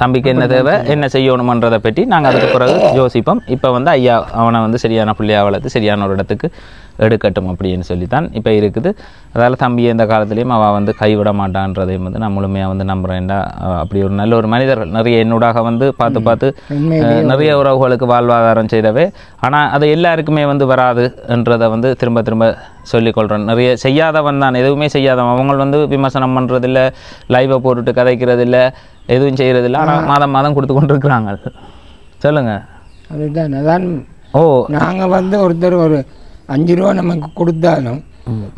Speaker 1: தம்பிக்கு என்ன தேவை என்ன செய்யணுமன்றதை பற்றி நாங்கள் அதுக்கு பிறகு யோசிப்போம். இப்போ வந்து ஐயா அவனை வந்து சரியான பிள்ளையாக வளர்த்து சரியான ஒரு இடத்துக்கு எடுக்கட்டும் அப்படின்னு சொல்லித்தான் இப்போ இருக்குது. அதால் தம்பி எந்த காலத்துலேயும் அவள் வந்து கைவிட மாட்டான்றதையும் வந்து நான் முழுமையாக வந்து நம்புகிறேன்டா. அப்படி ஒரு நல்ல ஒரு மனிதர்கள் நிறைய என்னோடாக வந்து பார்த்து நிறைய உறவுகளுக்கு வாழ்வாதாரம் செய்தவே. ஆனால் அது எல்லாருக்குமே வந்து வராது என்றதை வந்து திரும்ப சொல்லிக்கொள்கிறேன். நிறைய செய்யாதவன் தான், எதுவுமே செய்யாதவன். அவங்க வந்து விமர்சனம் பண்ணுறதில்ல, லைவை போட்டுட்டு கதைக்கிறதில்ல, எதுவும் செய்கிறதில்ல. ஆனால் மாதம் கொடுத்து கொண்டு இருக்கிறாங்க. சொல்லுங்கள்.
Speaker 2: அதுதான் அதான். நாங்கள் வந்து ஒருத்தர் ஒரு 5 ரூபா நமக்கு கொடுத்தாலும்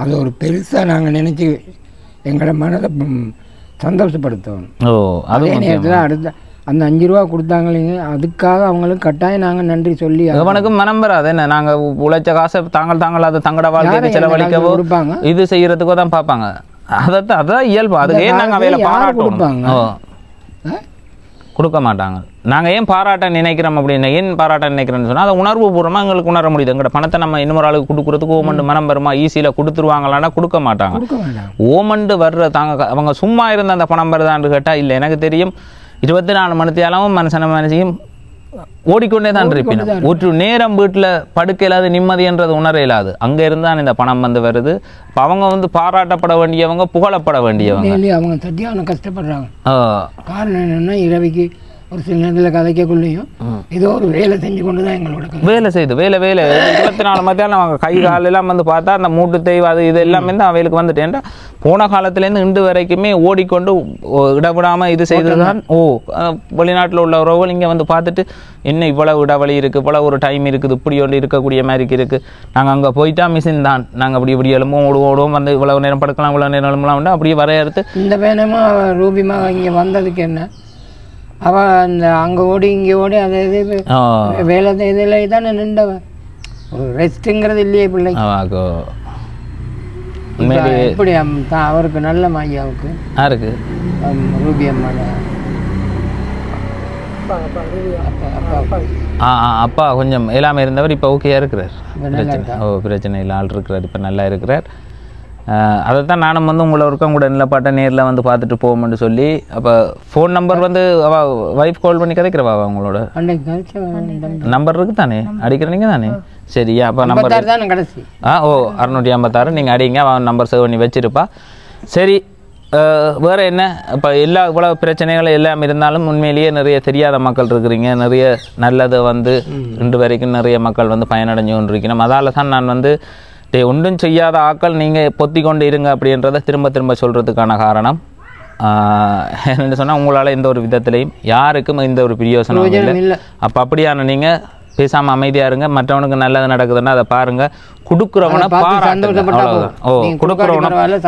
Speaker 2: அது ஒரு பெருசாக நாங்கள் நினச்சி எங்களோட மனதை சந்தோஷப்படுத்தணும். அதே நேரத்தில் அடுத்த அந்த 5 ரூபா கொடுத்தாங்களீங்க, அதுக்காக அவங்களுக்கு கட்டாயம் நாங்கள் நன்றி சொல்லி
Speaker 1: அவனுக்கு மனம் வராது. என்ன நாங்கள் உழைச்ச காசை தாங்கள் அதை தங்களோட வாழ்க்கைக்கு செலவழிக்கவோ கொடுப்பாங்க, இது செய்யறதுக்கோ தான் பார்ப்பாங்க. அதான் இயல்பு. அதுக்கு ஏன் நாங்கள் வேலை பாராட்டுவாங்க கொடுக்க மாட்டாங்க. நாங்கள் ஏன் பாராட்ட நினைக்கிறோம் அப்படின்னு ஏன் பாராட்ட நினைக்கிறோன்னு சொன்னால் அதை உணர்வு பூர்வமாக எங்களுக்கு உணர முடியுது. எங்களோட பணத்தை நம்ம இன்னொரு ஆளுக்கு கொடுக்குறதுக்கு ஓமண்டு மனம் வருமா, ஈஸியில் கொடுத்துருவாங்களான்னா கொடுக்க மாட்டாங்க. ஓமண்டு வர்ற அவங்க சும்மா இருந்த அந்த பணம் வருதான்னு கேட்டால் இல்லை. எனக்கு தெரியும் 24 மணித்தியாலும் மனசையும் ஓடிக்கொண்டே தான் இருப்பேன். ஒரு நேரம் வீட்டில் படுக்கையில் அது நிம்மதின்றது உணர இல்லாது. அங்கே இருந்தால் இந்த பணம் வந்து வருது. இப்போ அவங்க வந்து பாராட்டப்பட வேண்டியவங்க, புகழப்பட வேண்டியவங்க.
Speaker 2: அவங்க சரியான கஷ்டப்படுறாங்க. காரணம் என்னென்னா இரவைக்கு ஒரு சில நேரத்தில் கதைக்கக்குள்ளேயும் ஏதோ ஒரு வேலை செஞ்சு கொண்டு தான் எங்களோட
Speaker 1: வேலை செய்யுது வேலை 24 மத்தியானம் அவங்க கை காலெல்லாம் வந்து பார்த்தா அந்த மூட்டு தேய்வு அது இது எல்லாமே தான் அவைகளுக்கு வந்துட்டேன்டா போன காலத்துலேருந்து இன்று வரைக்குமே ஓடிக்கொண்டு இடவிடாமல் இது செய்து தான் வெளிநாட்டில் உள்ள உறவுகள் இங்கே வந்து பார்த்துட்டு என்ன இவ்வளவு இடவழி இருக்குது இவ்வளோ ஒரு டைம் இருக்குது இப்படி ஒன்று இருக்கக்கூடிய மாதிரி இருக்குது நாங்கள் அங்கே போயிட்டா மிஷின் தான் நாங்கள் இப்படி எழும்போம் ஓடுவோம் வந்து இவ்வளவு நேரம் படுக்கலாம் இவ்வளோ நேரம் எழும்பலாம் அப்படியே வரையறுத்து
Speaker 2: இந்த வேணுமா ரூபிமா இங்கே வந்ததுக்கு என்ன அவள் அந்த அங்கே ஓடி இங்கே ஓடி அதை இது வேலை இதில் தானே நின்றவன் ஒரு ரெஸ்ட்டுங்கிறது இல்லையே பிள்ளைக்கு எப்படி அவருக்கு நல்ல மாயாவுக்கு
Speaker 1: யாருக்கு
Speaker 2: ரூபி அம்மா
Speaker 1: அப்பா கொஞ்சம் எல்லாமே இருந்தவர் இப்போ ஓகேயா இருக்கிறார் பிரச்சனை இல்லை ஆள் இருக்கிறார் இப்போ நல்லா இருக்கிறார் அதை தான் நானும் வந்து உங்களை இருக்கேன் கூட இல்லை பாட்டை நேரில் வந்து பார்த்துட்டு போவோம்னு சொல்லி அப்போ ஃபோன் நம்பர் வந்து அவள் ஒய்ஃப் கால் பண்ணி கதைக்கிறவா அவங்களோட நம்பர் இருக்குது தானே அடிக்கிறீங்க தானே சரியா அப்போ நம்பர்
Speaker 2: கடைசி
Speaker 1: 656 நீங்கள் அடிங்க அவன் நம்பர் சேவ் பண்ணி வச்சிருப்பா சரி வேறு என்ன இப்போ இவ்வளோ பிரச்சனைகள் எல்லாம் இருந்தாலும் உண்மையிலேயே நிறைய தெரியாத மக்கள் இருக்கிறீங்க நிறைய நல்லதை வந்து இன்று வரைக்கும் நிறைய மக்கள் வந்து பயனடைஞ்சு கொண்டு இருக்கணும் அதால் தான் நான் வந்து ஒன்றும் செய்யாத ஆக்கள் நீங்கள் பொத்தி கொண்டு இருங்க அப்படின்றத திரும்ப சொல்கிறதுக்கான காரணம் என்னென்னு சொன்னால் உங்களால் எந்த ஒரு விதத்துலையும் யாருக்கும் எந்த ஒரு பிரயோசனம் இல்லை அப்போ அப்படியான நீங்கள் பேசாமல் அமைதியாக இருங்க மற்றவனுக்கு நல்லது நடக்குதுன்னா அதை பாருங்கள் கொடுக்குறவனை பாராட்டுங்க கொடுக்குறவனை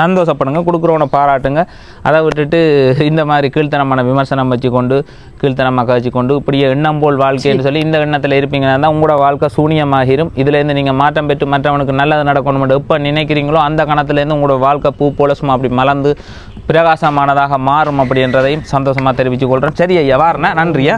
Speaker 1: சந்தோஷப்படுங்க கொடுக்குறவனை பாராட்டுங்க அதை விட்டுட்டு இந்த மாதிரி கீழ்த்தனமான விமர்சனம் வச்சுக்கொண்டு கீழ்த்தனமாக வச்சுக்கொண்டு இப்படியே எண்ணம் போல் வாழ்க்கைன்னு சொல்லி இந்த எண்ணத்தில் இருப்பீங்கன்னா தான் உங்களோட வாழ்க்கை சூனியமாகிரும் இதுலேருந்து நீங்கள் மாற்றம் பெற்று மற்றவனுக்கு நல்லது நடக்கணும் எப்போ நினைக்கிறீங்களோ அந்த கணத்துலேருந்து உங்களோட வாழ்க்கை பூ போல சும்மா அப்படி மலர்ந்து பிரகாசமானதாக மாறும் அப்படின்றதையும் சந்தோஷமாக தெரிவித்துக் கொள்கிறேன் சரி ஐயா வாரணா நன்றியா